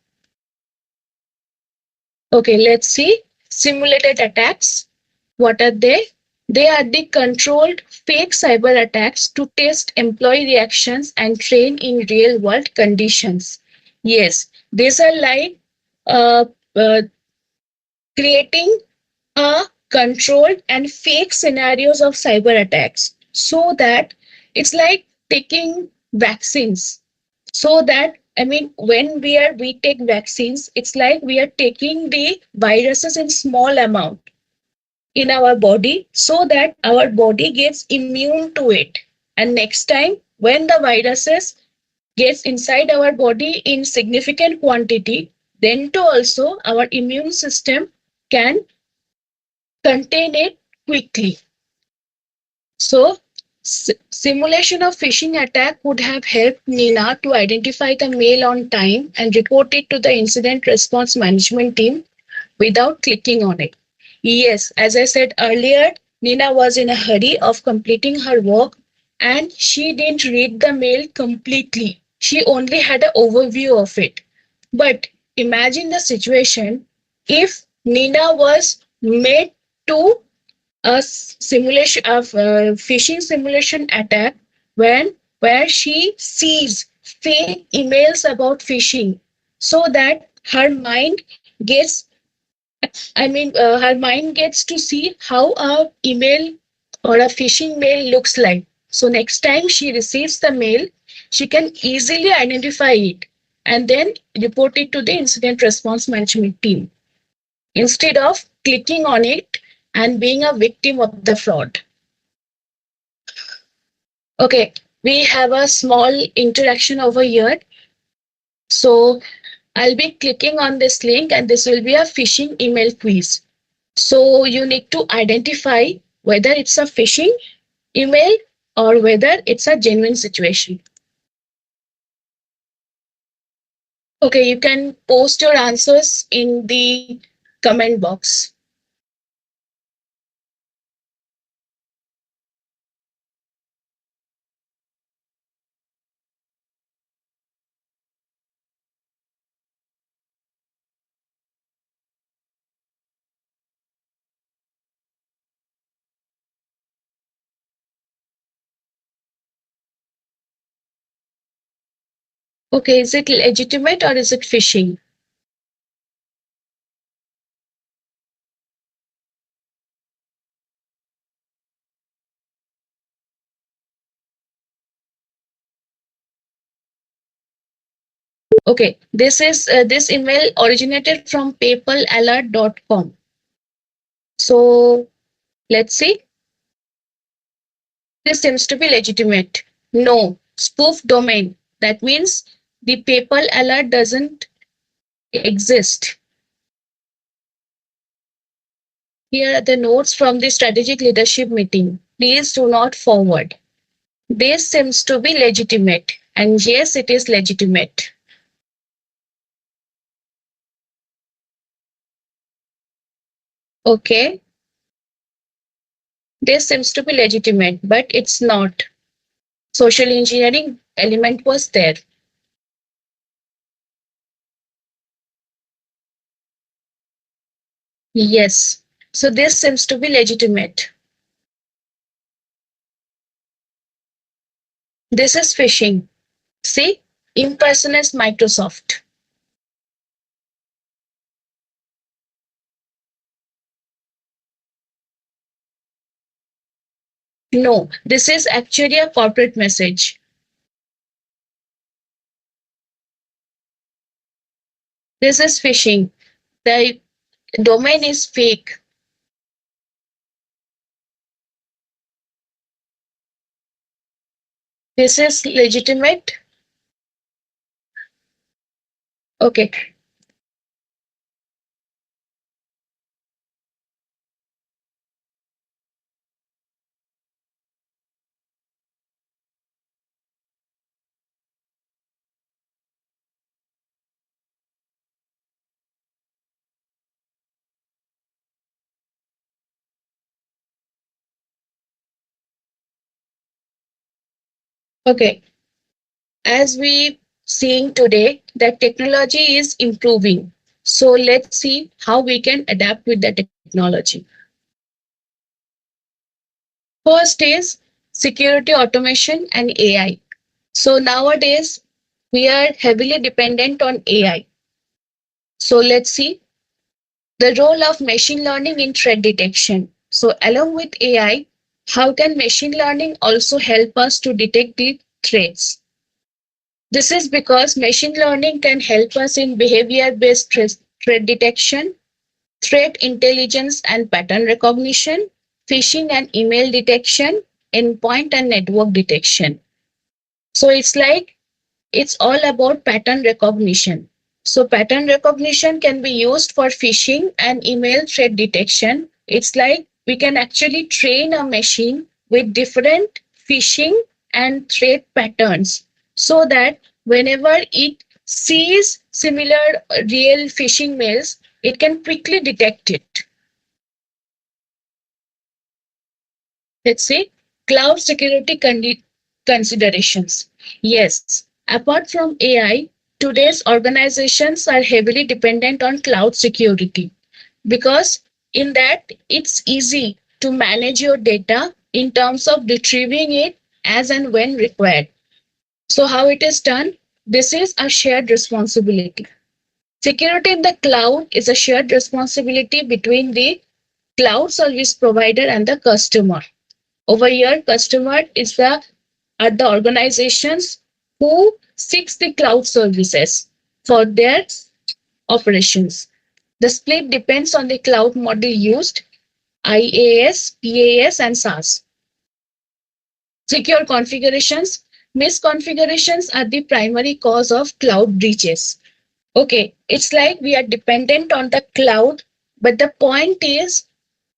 Speaker 2: Okay, let's see. Simulated attacks. What are they? They are the controlled fake cyber attacks to test employee reactions and train in real world conditions. Yes, these are like uh, uh, creating a controlled and fake scenarios of cyber attacks so that it's like taking vaccines. So that when we take vaccines, it's like we are taking the viruses in small amount in our body so that our body gets immune to it. And next time when the viruses gets inside our body in significant quantity, then too also our immune system can contain it quickly. So, simulation of phishing attack would have helped Nina to identify the mail on time and report it to the incident response management team without clicking on it. Yes, as I said earlier, Nina was in a hurry of completing her work and she didn't read the mail completely. She only had an overview of it. But imagine the situation if Nina was made to a simulation of phishing simulation attack when where she sees fake emails about phishing so that her mind gets her mind gets to see how a email or a phishing mail looks like. So next time she receives the mail, she can easily identify it and then report it to the incident response management team instead of clicking on it and being a victim of the fraud. Okay, we have a small interaction over here. So I'll be clicking on this link and this will be a phishing email quiz. So you need to identify whether it's a phishing email or whether it's a genuine situation. Okay, you can post your answers in the comment box. Okay, is it legitimate or is it phishing? Okay, this email originated from papalalert.com. So let's see. This seems to be legitimate. No, spoof domain. That means the PayPal alert doesn't exist. Here are the notes from the strategic leadership meeting. Please do not forward. This seems to be legitimate. And yes, it is legitimate. Okay. This seems to be legitimate, but it's not. Social engineering element was there. Yes. So this seems to be legitimate. This is phishing. See? Impersonate Microsoft. No, this is actually a corporate message. This is phishing. The domain is fake. This is legitimate. Okay. Okay. As we seeing today that technology is improving. So let's see how we can adapt with the technology. First is security automation and AI. So nowadays we are heavily dependent on AI. So let's see the role of machine learning in threat detection. So along with AI, how can machine learning also help us to detect the threats? This is because machine learning can help us in behavior based threat detection, threat intelligence and pattern recognition, phishing and email detection, endpoint and network detection. So it's all about pattern recognition. So pattern recognition can be used for phishing and email threat detection. It's like we can actually train a machine with different phishing and threat patterns so that whenever it sees similar real phishing mails, it can quickly detect it. Let's say cloud security considerations. Yes, apart from AI, today's organizations are heavily dependent on cloud security because in that it's easy to manage your data in terms of retrieving it as and when required. So, how it is done? This is a shared responsibility. Security in the cloud is a shared responsibility between the cloud service provider and the customer. Over here, customer is the are the organizations who seeks the cloud services for their operations. The split depends on the cloud model used, IaaS, PaaS, and SaaS. Secure configurations. Misconfigurations are the primary cause of cloud breaches. Okay, it's like we are dependent on the cloud, but the point is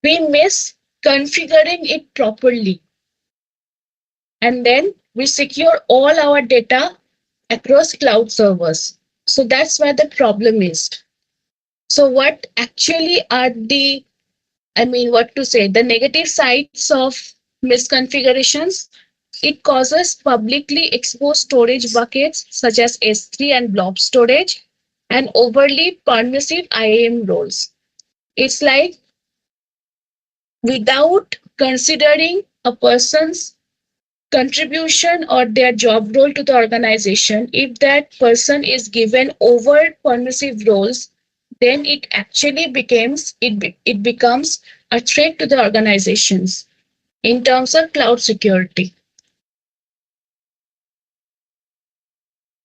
Speaker 2: we miss configuring it properly, and then we secure all our data across cloud servers. So that's where the problem is. So what actually are what to say, the negative sides of misconfigurations? It causes publicly exposed storage buckets such as S3 and blob storage and overly permissive IAM roles. It's like without considering a person's contribution or their job role to the organization, if that person is given over permissive roles, then it becomes a threat to the organizations in terms of cloud security.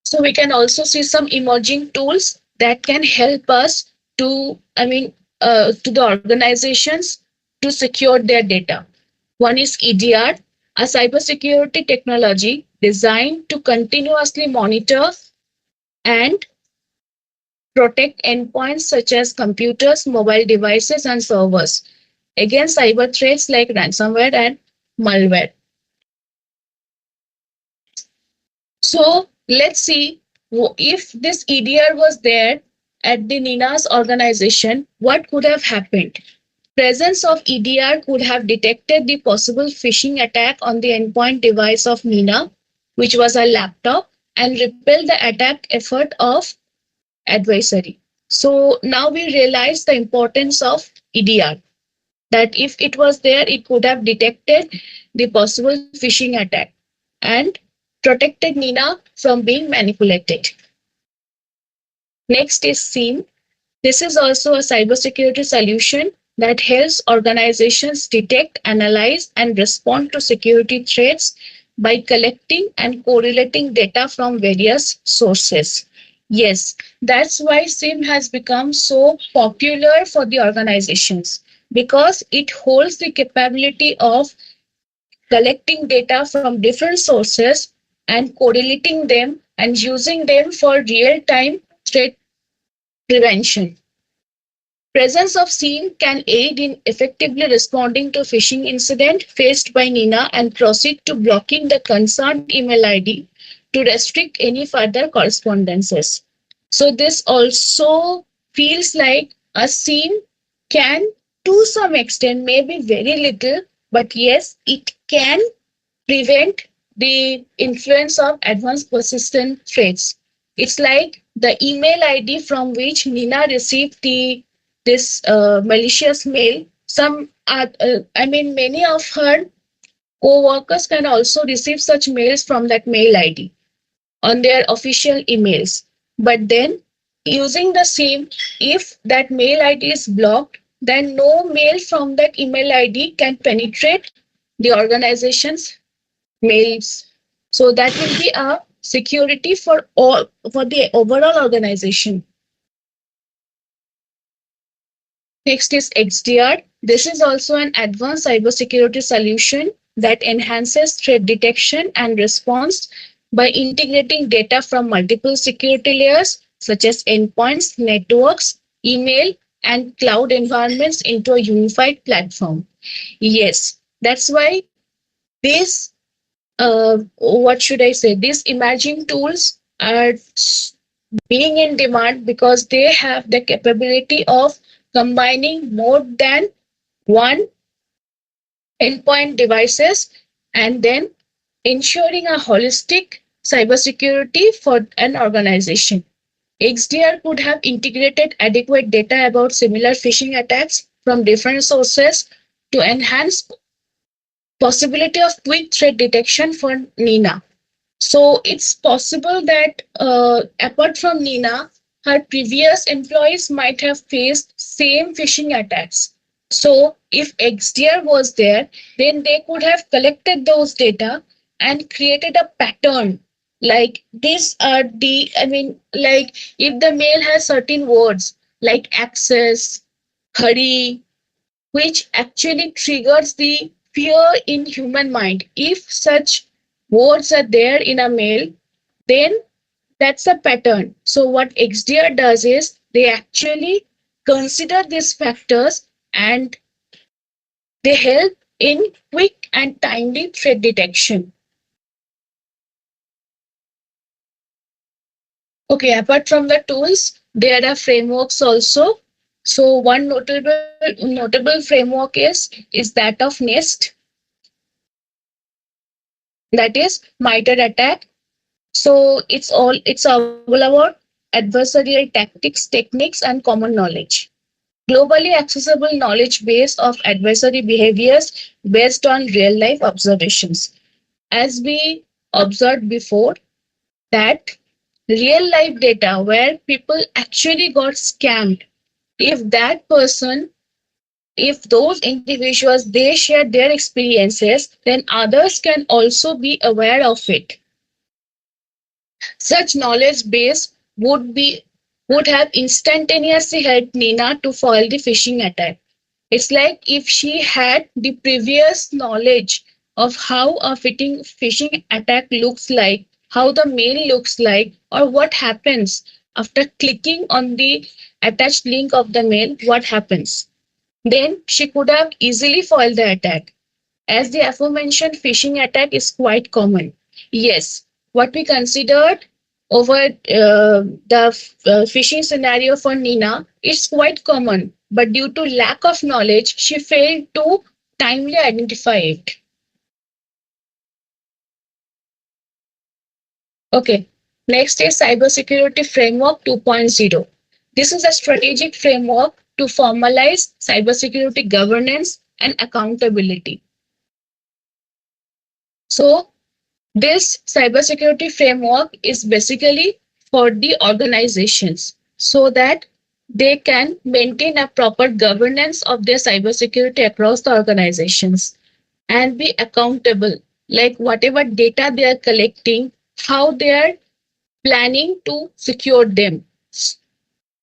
Speaker 2: So we can also see some emerging tools that can help us to, to the organizations to secure their data. One is EDR, a cybersecurity technology designed to continuously monitor and protect endpoints such as computers, mobile devices, and servers against cyber threats like ransomware and malware. So let's see if this EDR was there at the Nina's organization, what could have happened? Presence of EDR could have detected the possible phishing attack on the endpoint device of Nina, which was a laptop, and repel the attack effort of adversary. So now we realize the importance of EDR, that if it was there, it could have detected the possible phishing attack and protected Nina from being manipulated. Next is SIEM. This is also a cybersecurity solution that helps organizations detect, analyze, and respond to security threats by collecting and correlating data from various sources. Yes, that's why SIM has become so popular for the organizations because it holds the capability of collecting data from different sources and correlating them and using them for real time threat prevention. Presence of SIEM can aid in effectively responding to phishing incident faced by Nina and proceed to blocking the concerned email ID to restrict any further correspondences. So this also feels like a SIEM can, to some extent, maybe very little, but yes, it can prevent the influence of advanced persistent threats. It's like the email ID from which Nina received the this malicious mail. Many of her Co-workers can also receive such mails from that mail ID on their official emails. But then, using the same, if that mail ID is blocked, then no mail from that email ID can penetrate the organization's mails. So that will be a security for all for the overall organization. Next is XDR. This is also an advanced cybersecurity solution that enhances threat detection and response by integrating data from multiple security layers such as endpoints, networks, email, and cloud environments into a unified platform. Yes, that's why these, what should I say, these emerging tools are being in demand because they have the capability of combining more than one endpoint devices and then ensuring a holistic cybersecurity for an organization. XDR could have integrated adequate data about similar phishing attacks from different sources to enhance possibility of quick threat detection for Nina. So it's possible that apart from Nina, her previous employees might have faced same phishing attacks. So if XDR was there, then they could have collected those data and created a pattern. Like these are the, I mean, like if the mail has certain words like access, hurry, which actually triggers the fear in human mind. If such words are there in a mail, then that's a pattern. So what XDR does is they actually consider these factors and they help in quick and timely threat detection. Okay, apart from the tools, there are frameworks also. So one notable framework is that of NIST, that is MITRE ATT&CK. So it's all about adversarial tactics, techniques, and common knowledge. Globally accessible knowledge base of adversary behaviors based on real life observations. As we observed before, that real life data where people actually got scammed, if that person, if those individuals they share their experiences, then others can also be aware of it. Such knowledge base would have instantaneously helped Nina to foil the phishing attack. It's like if she had the previous knowledge of how a phishing attack looks like, how the mail looks like, or what happens after clicking on the attached link of the mail, what happens. Then she could have easily foiled the attack. As the aforementioned phishing attack is quite common. Yes, what we considered over the phishing scenario for Nina is quite common, but due to lack of knowledge, she failed to timely identify it. Okay, next is Cybersecurity Framework 2.0. This is a strategic framework to formalize cybersecurity governance and accountability. So, this cybersecurity framework is basically for the organizations so that they can maintain a proper governance of their cybersecurity across the organizations and be accountable, like whatever data they are collecting, how they are planning to secure them.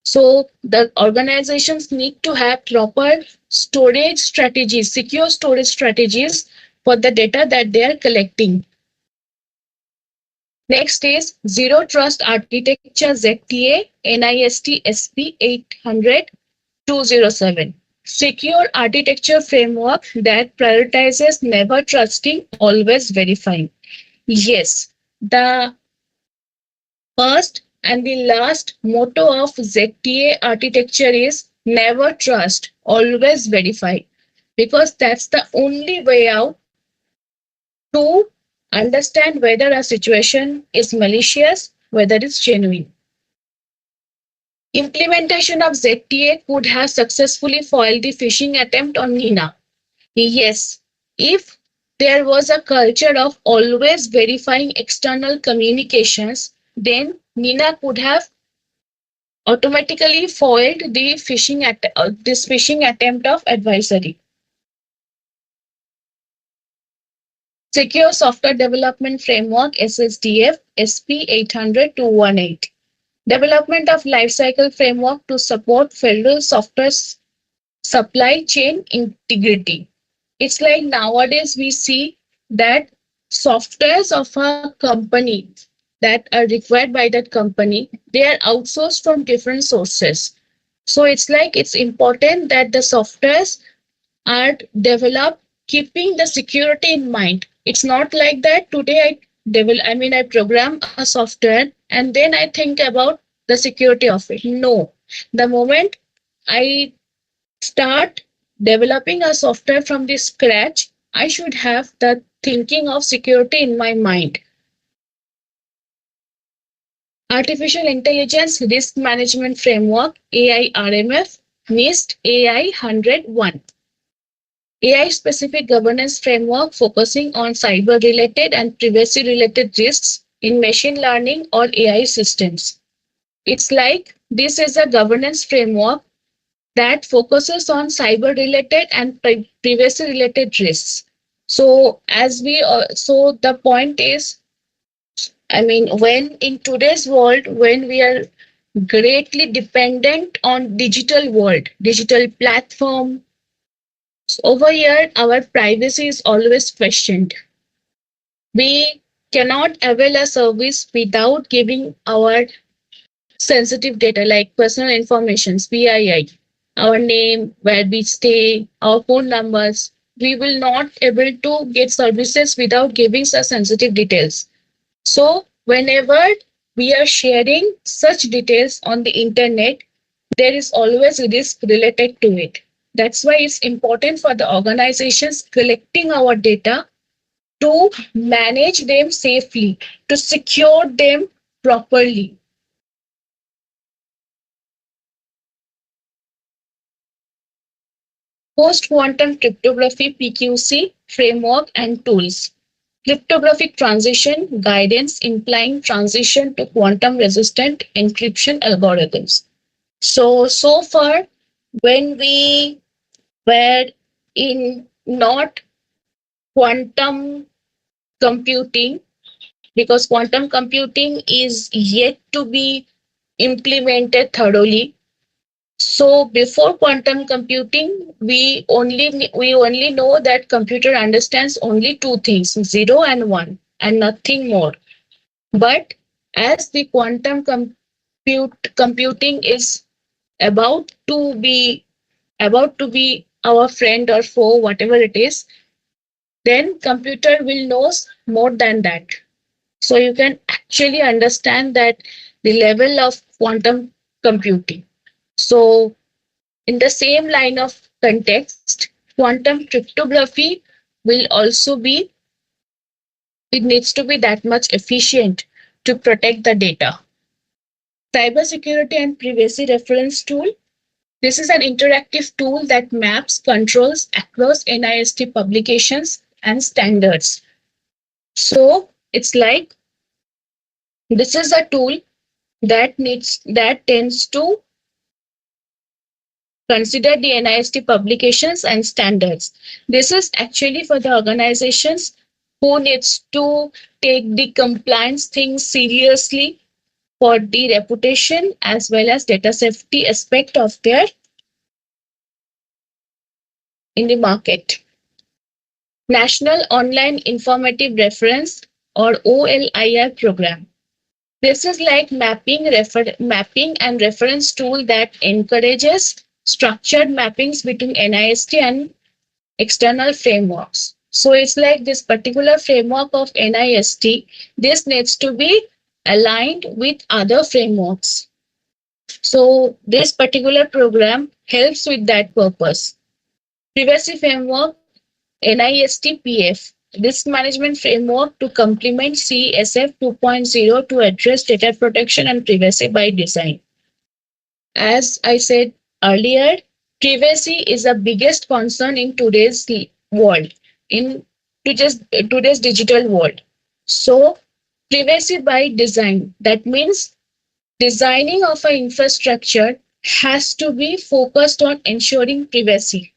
Speaker 2: So the organizations need to have proper storage strategies, secure storage strategies for the data that they are collecting. Next is Zero Trust Architecture ZTA NIST SP 800-207. Secure architecture framework that prioritizes never trusting, always verifying. Yes, the first and the last motto of ZTA architecture is never trust, always verify. Because that's the only way out to understand whether a situation is malicious, whether it's genuine. Implementation of ZTA could have successfully foiled the phishing attempt on Nina. Yes, if there was a culture of always verifying external communications, then Nina could have automatically foiled this phishing attempt of advisory. Secure Software Development Framework SSDF SP 800-218. Development of Lifecycle Framework to support federal software supply chain integrity. It's like nowadays we see that softwares of a company that are required by that company, they are outsourced from different sources. So it's like it's important that the softwares are developed keeping the security in mind. It's not like that today I program a software and then I think about the security of it. No. The moment I start developing a software from the scratch, I should have the thinking of security in my mind. Artificial Intelligence Risk Management Framework AIRMF NIST AI 101. AI specific governance framework focusing on cyber related and privacy related risks in machine learning or AI systems. It's like this is a governance framework that focuses on cyber related and privacy related risks. So the point is, when in today's world, when we are greatly dependent on digital world, digital platform, over here our privacy is always questioned. We cannot avail a service without giving our sensitive data like personal information, PII, our name, where we stay, our phone numbers. We will not able to get services without giving such sensitive details. So whenever we are sharing such details on the internet, there is always a risk related to it. That's why it's important for the organizations collecting our data to manage them safely, to secure them properly. Post quantum cryptography PQC framework and tools. Cryptographic transition guidance implying transition to quantum resistant encryption algorithms. So far, when we were in not quantum computing, because quantum computing is yet to be implemented thoroughly. So before quantum computing, we only know that computer understands only two things, 0 and 1, and nothing more. But as the computing is about to be our friend or foe, whatever it is, then computer will know more than that. So you can actually understand that the level of quantum computing. So in the same line of context, quantum cryptography will also be, it needs to be that much efficient to protect the data. Cybersecurity and privacy reference tool. This is an interactive tool that maps controls across NIST publications and standards. So it's like this is a tool that tends to consider the NIST publications and standards. This is actually for the organizations who needs to take the compliance things seriously for the reputation as well as data safety aspect of their in the market. National Online Informative Reference or OLIR program. This is like mapping and reference tool that encourages structured mappings between NIST and external frameworks. So it's like this particular framework of NIST, this needs to be aligned with other frameworks. So this particular program helps with that purpose. Privacy framework, NIST PF, risk management framework to complement CSF 2.0 to address data protection and privacy by design. As I said earlier, privacy is the biggest concern in today's world. In to just today's digital world. So privacy by design. That means designing of an infrastructure has to be focused on ensuring privacy.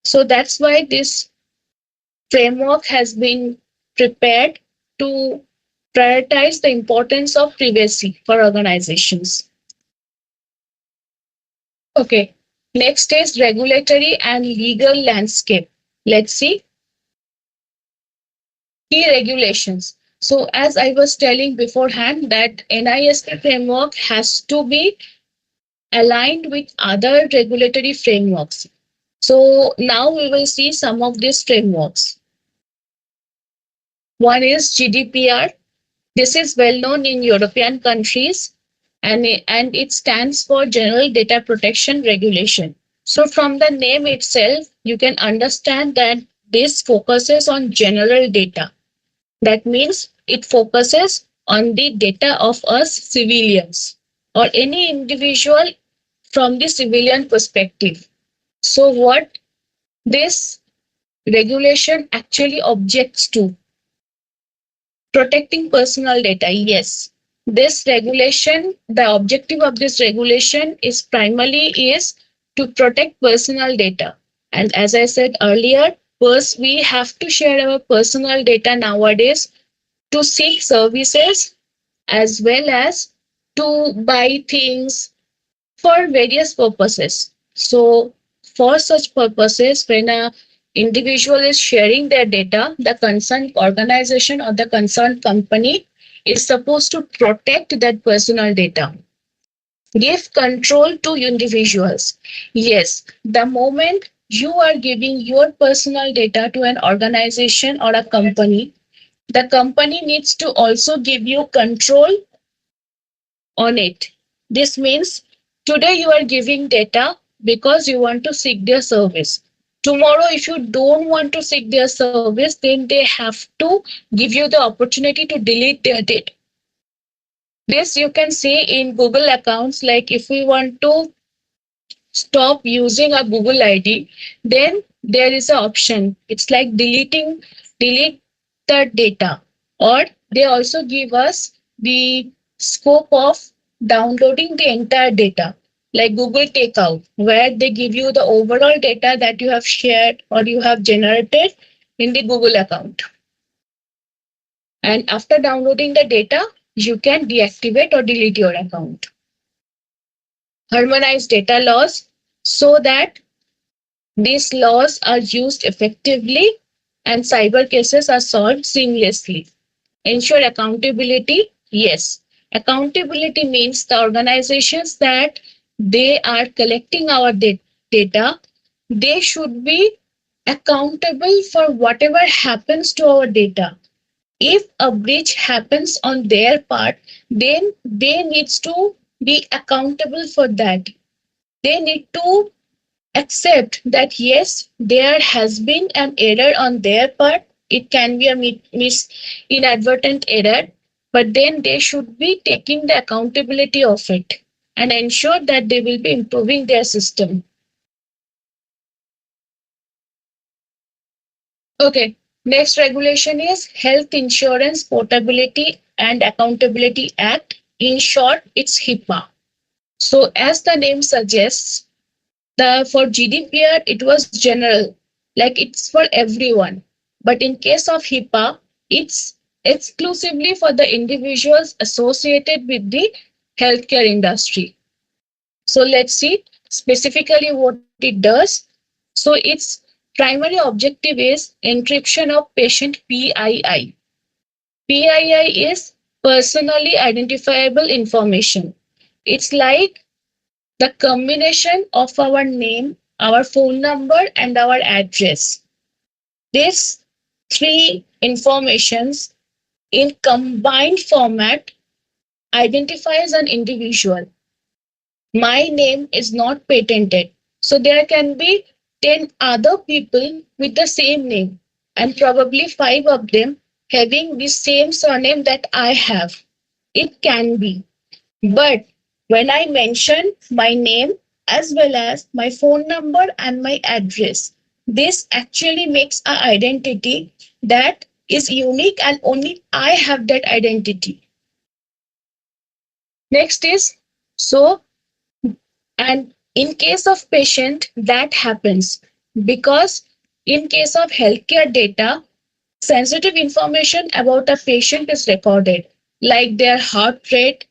Speaker 2: So that's why this framework has been prepared to prioritize the importance of privacy for organizations. Okay, next is regulatory and legal landscape. Let's see key regulations. So as I was telling beforehand that NIST framework has to be aligned with other regulatory frameworks. So now we will see some of these frameworks. One is GDPR. This is well known in European countries and it stands for General Data Protection Regulation. So from the name itself, you can understand that this focuses on general data. That means it focuses on the data of us civilians or any individual from the civilian perspective. So what this regulation actually objects to protecting personal data. Yes, this regulation, the objective of this regulation is primarily is to protect personal data. And as I said earlier, first we have to share our personal data nowadays to seek services as well as to buy things for various purposes. So, for such purposes, when a individual is sharing their data, the concerned organization or the concerned company is supposed to protect that personal data. Give control to individuals. Yes, the moment you are giving your personal data to an organization or a company, the company needs to also give you control on it. This means today you are giving data because you want to seek their service. Tomorrow, if you don't want to seek their service, then they have to give you the opportunity to delete their data. This you can see in Google accounts. Like if we want to stop using a Google ID, then there is an option. It's like delete the data. Or they also give us the scope of downloading the entire data, like Google Takeout, where they give you the overall data that you have shared or you have generated in the Google account. And after downloading the data, you can deactivate or delete your account. Harmonize data laws so that these laws are used effectively and cyber cases are solved seamlessly. Ensure accountability. Yes, accountability means the organizations that they are collecting our data, they should be accountable for whatever happens to our data. If a breach happens on their part, then they needs to be accountable for that. They need to accept that yes, there has been an error on their part. It can be a inadvertent error, but then they should be taking the accountability of it and ensure that they will be improving their system. Okay, next regulation is Health Insurance Portability and Accountability Act. In short, it's HIPAA. So, as the name suggests, the for GDPR it was general, like it's for everyone. But in case of HIPAA, it's exclusively for the individuals associated with the healthcare industry. So let's see specifically what it does. So its primary objective is encryption of patient PII. PII is personally identifiable information. It's like the combination of our name, our phone number, and our address. These three informations in combined format identifies an individual. My name is not patented. So there can be 10 other people with the same name and probably 5 of them having the same surname that I have. It can be. But when I mention my name as well as my phone number and my address, This actually makes our identity that is unique and only I have that identity. Next is so, and in case of patient that happens because in case of healthcare data, sensitive information about a patient is recorded, like their heart rate,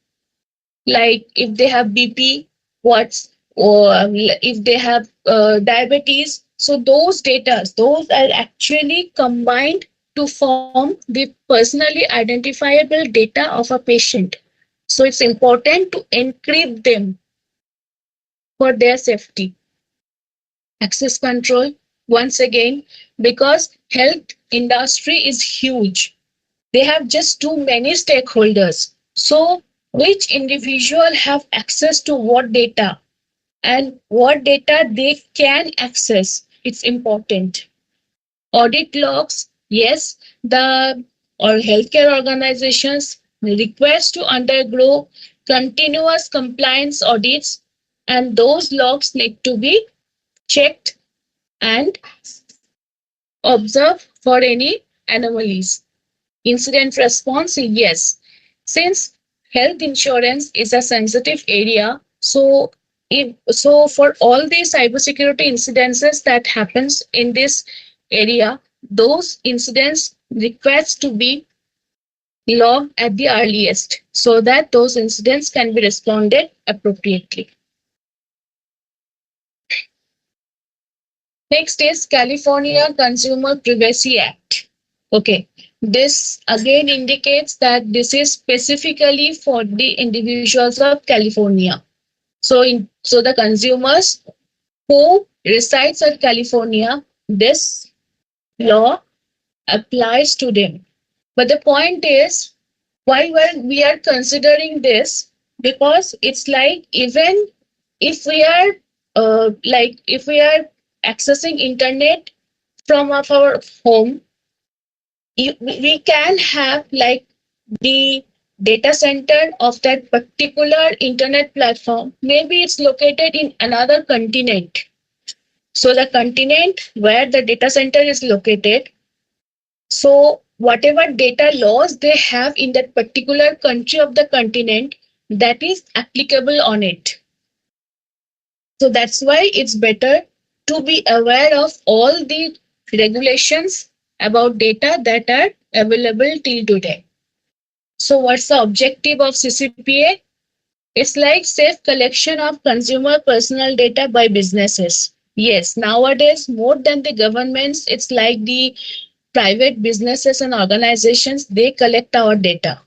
Speaker 2: like if they have BP, what's or if they have diabetes. So those data, those are actually combined to form the personally identifiable data of a patient. So it's important to encrypt them for their safety. Access control, once again, because health industry is huge. They have just too many stakeholders. So which individual have access to what data and what data they can access? It's important. Audit logs, yes, the or healthcare organizations request to undergo continuous compliance audits, and those logs need to be checked and observed for any anomalies. Incident response, yes. Since health insurance is a sensitive area, so for all the cybersecurity incidences that happens in this area, those incidents request to be logged at the earliest so that those incidents can be responded appropriately. Next is California Consumer Privacy Act. Okay, this again indicates that this is specifically for the individuals of California. So the consumers who resides at California, this law applies to them. But the point is, why we are considering this? Because it's like even if we are if we are accessing internet from our home, we can have like the data center of that particular internet platform. Maybe it's located in another continent. So the continent where the data center is located, so whatever data laws they have in that particular country of the continent, that is applicable on it. So that's why it's better to be aware of all the regulations about data that are available till today. So what's the objective of CCPA? It's like safe collection of consumer personal data by businesses. Yes, nowadays more than the governments, it's like the private businesses and organizations, they collect our data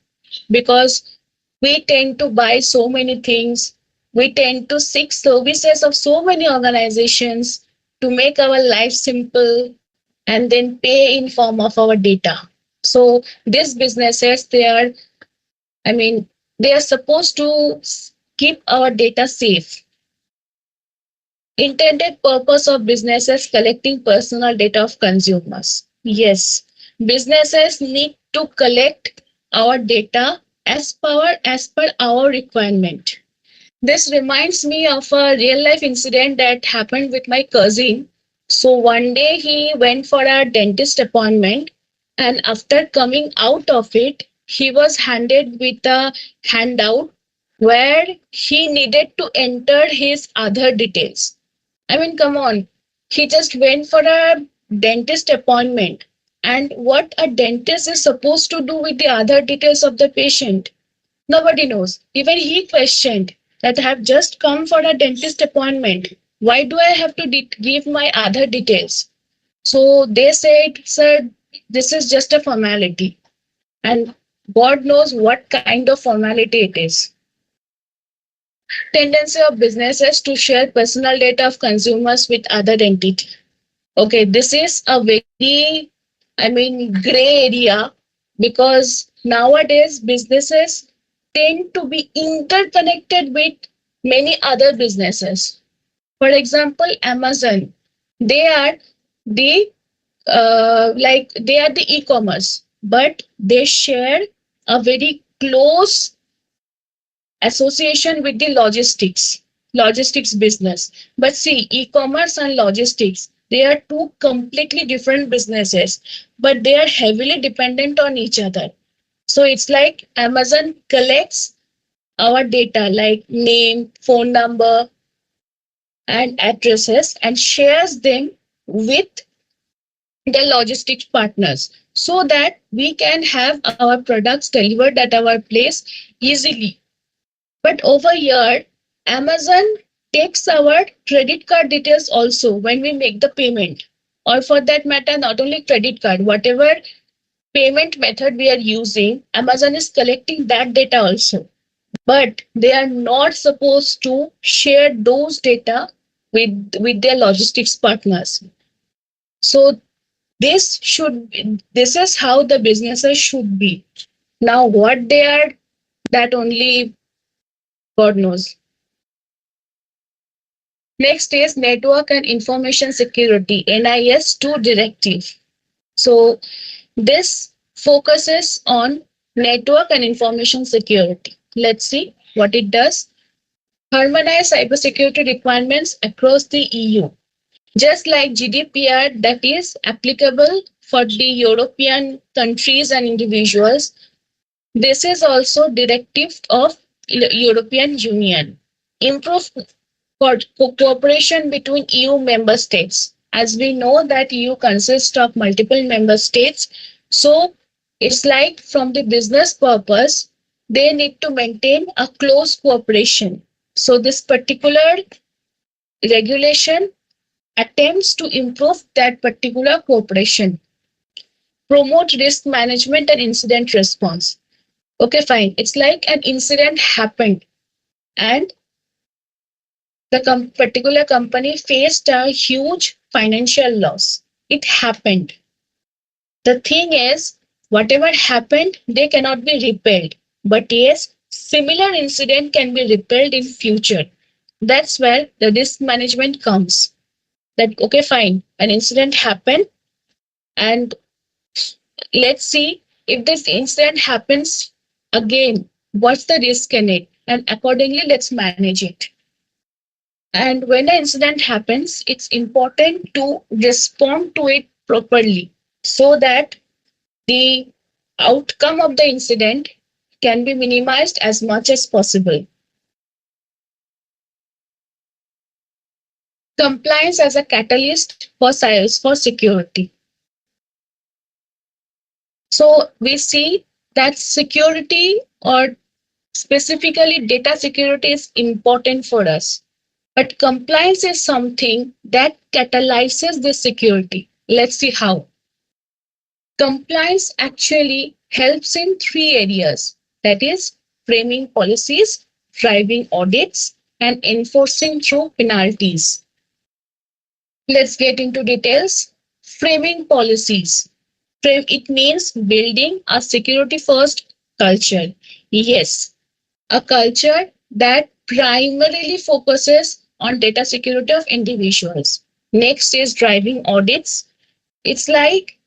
Speaker 2: because we tend to buy so many things. We tend to seek services of so many organizations to make our life simple and then pay in form of our data. So these businesses, I mean, they are supposed to keep our data safe. Intended purpose of businesses collecting personal data of consumers. Yes, businesses need to collect our data as per our requirement. This reminds me of a real life incident that happened with my cousin. So one day he went for a dentist appointment, and after coming out of it, he was handed with a handout where he needed to enter his other details. I mean, come on. He just went for a dentist appointment. And what a dentist is supposed to do with the other details of the patient? Nobody knows. Even he questioned that I have just come for a dentist appointment. Why do I have to give my other details? So they said, sir, this is just a formality. And God knows what kind of formality it is. Tendency of businesses to share personal data of consumers with other entities. Okay, this is a very, gray area because nowadays businesses tend to be interconnected with many other businesses. For example, Amazon, they are the they are the e-commerce, but they share a very close association with the logistics business. But see, e-commerce and logistics, They are two completely different businesses, but they are heavily dependent on each other. So it's like Amazon collects our data like name, phone number, and addresses and shares them with the logistics partners so that we can have our products delivered at our place easily. But over here, Amazon takes our credit card details also when we make the payment. Or for that matter, not only credit card, whatever payment method we are using, Amazon is collecting that data also. But they are not supposed to share those data with their logistics partners. So this is how the businesses should be. Now what they are, that only God knows. Next is Network and Information Security, NIS 2 directive. So this focuses on network and information security. Let's see what it does. Harmonize cybersecurity requirements across the EU. Just like GDPR that is applicable for the European countries and individuals, this is also directive of European Union. Improve cooperation between EU member states. As we know that EU consists of multiple member states, so it's like from the business purpose, they need to maintain a close cooperation. So this particular regulation attempts to improve that particular cooperation. Promote risk management and incident response. Okay, fine. It's like an incident happened and the particular company faced a huge financial loss. It happened. The thing is, whatever happened, they cannot be repaired. But yes, similar incident can be repaired in future. That's where the risk management comes. That okay, fine, an incident happened, and let's see if this incident happens again. What's the risk in it? And accordingly, let's manage it. And when the incident happens, it's important to respond to it properly so that the outcome of the incident can be minimized as much as possible. Compliance as a catalyst for sales for security. So we see that security or specifically data security is important for us. But compliance is something that catalyzes the security. Let's see how. Compliance actually helps in three areas, that is, framing policies, driving audits, and enforcing through penalties. Let's get into details. Framing policies. It means building a security first culture. Yes, a culture that primarily focuses on data security of individuals. Next is driving audits. It's like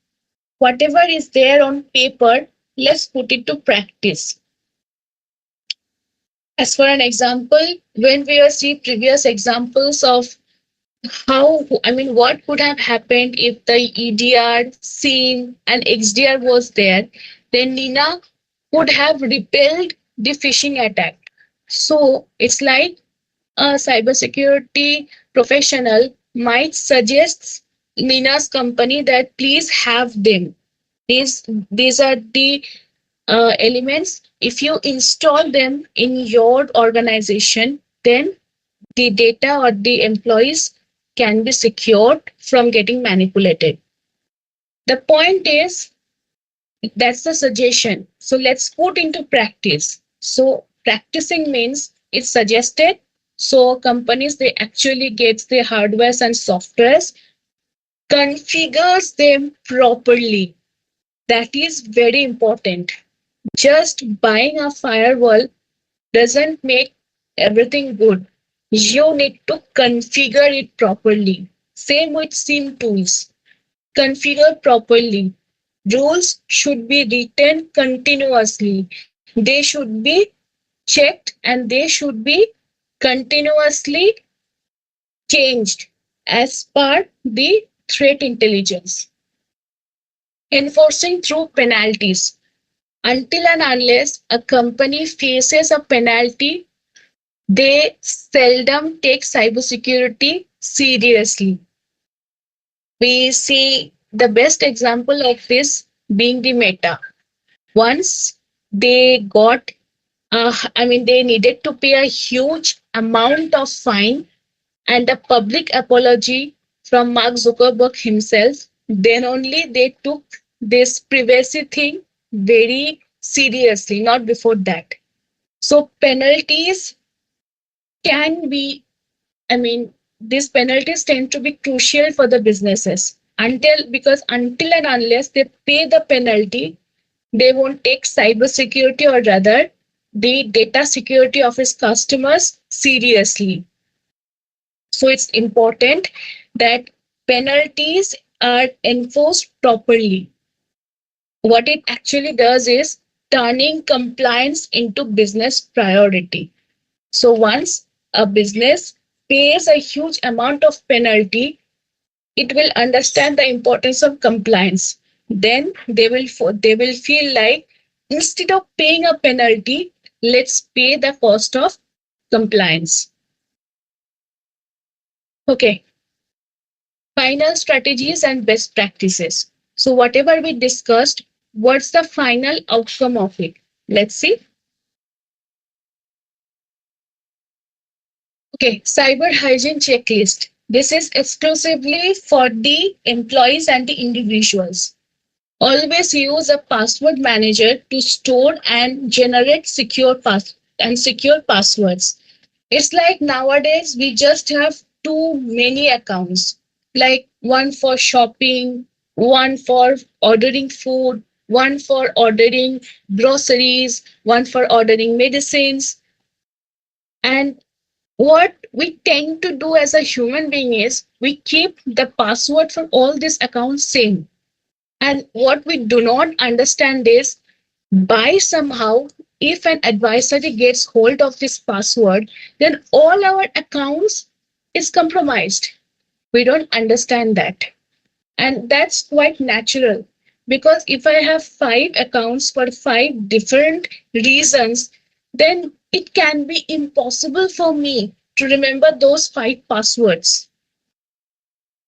Speaker 2: whatever is there on paper, let's put it to practice. As for an example, when we see previous examples of what could have happened if the EDR, SIEM, and XDR was there, then Nina would have repelled the phishing attack. So it's like a cybersecurity professional might suggest Nina's company that please have them. These these are the elements. If you install them in your organization, then the data or the employees can be secured from getting manipulated. The point is that's the suggestion. So let's put into practice. So practicing means it's suggested. So companies they actually get the hardwares and softwares, configures them properly. That is very important. Just buying a firewall doesn't make everything good. You need to configure it properly. Same with SIM tools. Configure properly. Rules should be written continuously. They should be checked and they should be continuously changed as per the threat intelligence. Enforcing through penalties. Until and unless a company faces a penalty, they seldom take cybersecurity seriously. We see the best example of this being the Meta. Once they got, they needed to pay a huge amount of fine and a public apology from Mark Zuckerberg himself. Then only they took this privacy thing very seriously, not before that. So penalties can be, these penalties tend to be crucial for the businesses until and unless they pay the penalty, they won't take cybersecurity or rather the data security of its customers seriously. So it's important that penalties are enforced properly. What it actually does is turning compliance into business priority. So once a business pays a huge amount of penalty, it will understand the importance of compliance. Then they will feel like instead of paying a penalty, let's pay the cost of compliance. Okay, final strategies and best practices. So whatever we discussed, what's the final outcome of it? Let's see. Okay, cyber hygiene checklist. This is exclusively for the employees and the individuals. Always use a password manager to store and generate secure passwords. It's like nowadays we just have too many accounts, like one for shopping, one for ordering food, one for ordering groceries, one for ordering medicines. And what we tend to do as a human being is we keep the password for all these accounts same. And what we do not understand is by somehow, if an advisory gets hold of this password, then all our accounts is compromised. We don't understand that. And that's quite natural because if I have 5 accounts for 5 different reasons, then it can be impossible for me to remember those 5 passwords.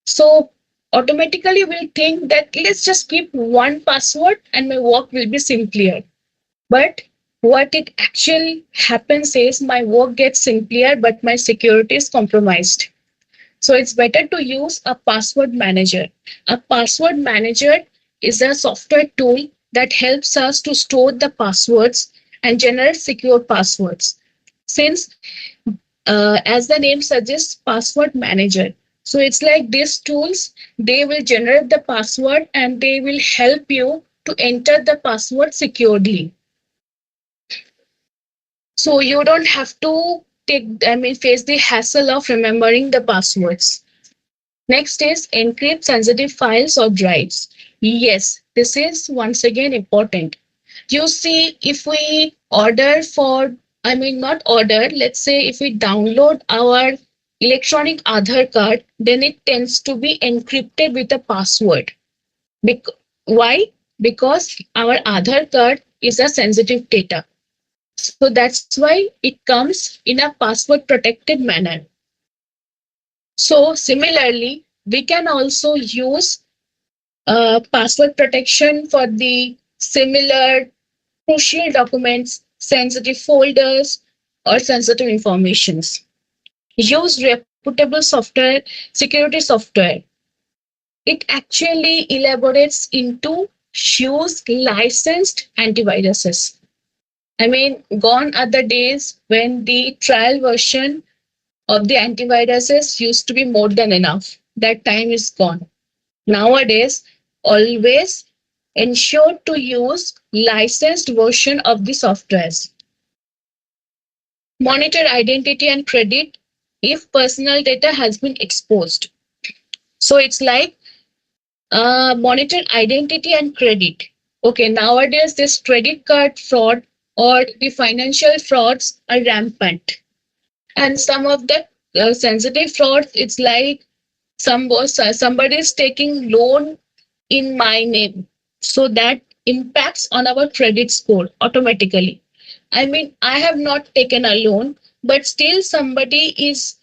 Speaker 2: So automatically we'll think that let's just keep one password and my work will be simpler. But what it actually happens is my work gets simpler, but my security is compromised. So it's better to use a password manager. A password manager is a software tool that helps us to store the passwords and generate secure passwords. Since, as the name suggests, password manager. So it's like these tools, they will generate the password and they will help you to enter the password securely. So you don't have to face the hassle of remembering the passwords. Next is encrypt sensitive files or drives. Yes, this is once again important. You see, if we order for, not order, let's say if we download our electronic Aadhaar card, then it tends to be encrypted with a password. Why? Because our Aadhaar card is a sensitive data. So that's why it comes in a password protected manner. So similarly, we can also use password protection for the similar crucial documents, sensitive folders, or sensitive informations. Use reputable software, security software. It actually elaborates into use licensed antiviruses. Gone are the days when the trial version of the antiviruses used to be more than enough. That time is gone. Nowadays, always ensure to use licensed version of the softwares. Monitor identity and credit if personal data has been exposed. So it's like monitor identity and credit. Okay, nowadays this credit card fraud or the financial frauds are rampant. And some of the sensitive frauds, it's like somebody is taking loan in my name, so that impacts on our credit score automatically. I mean, I have not taken a loan, but still somebody is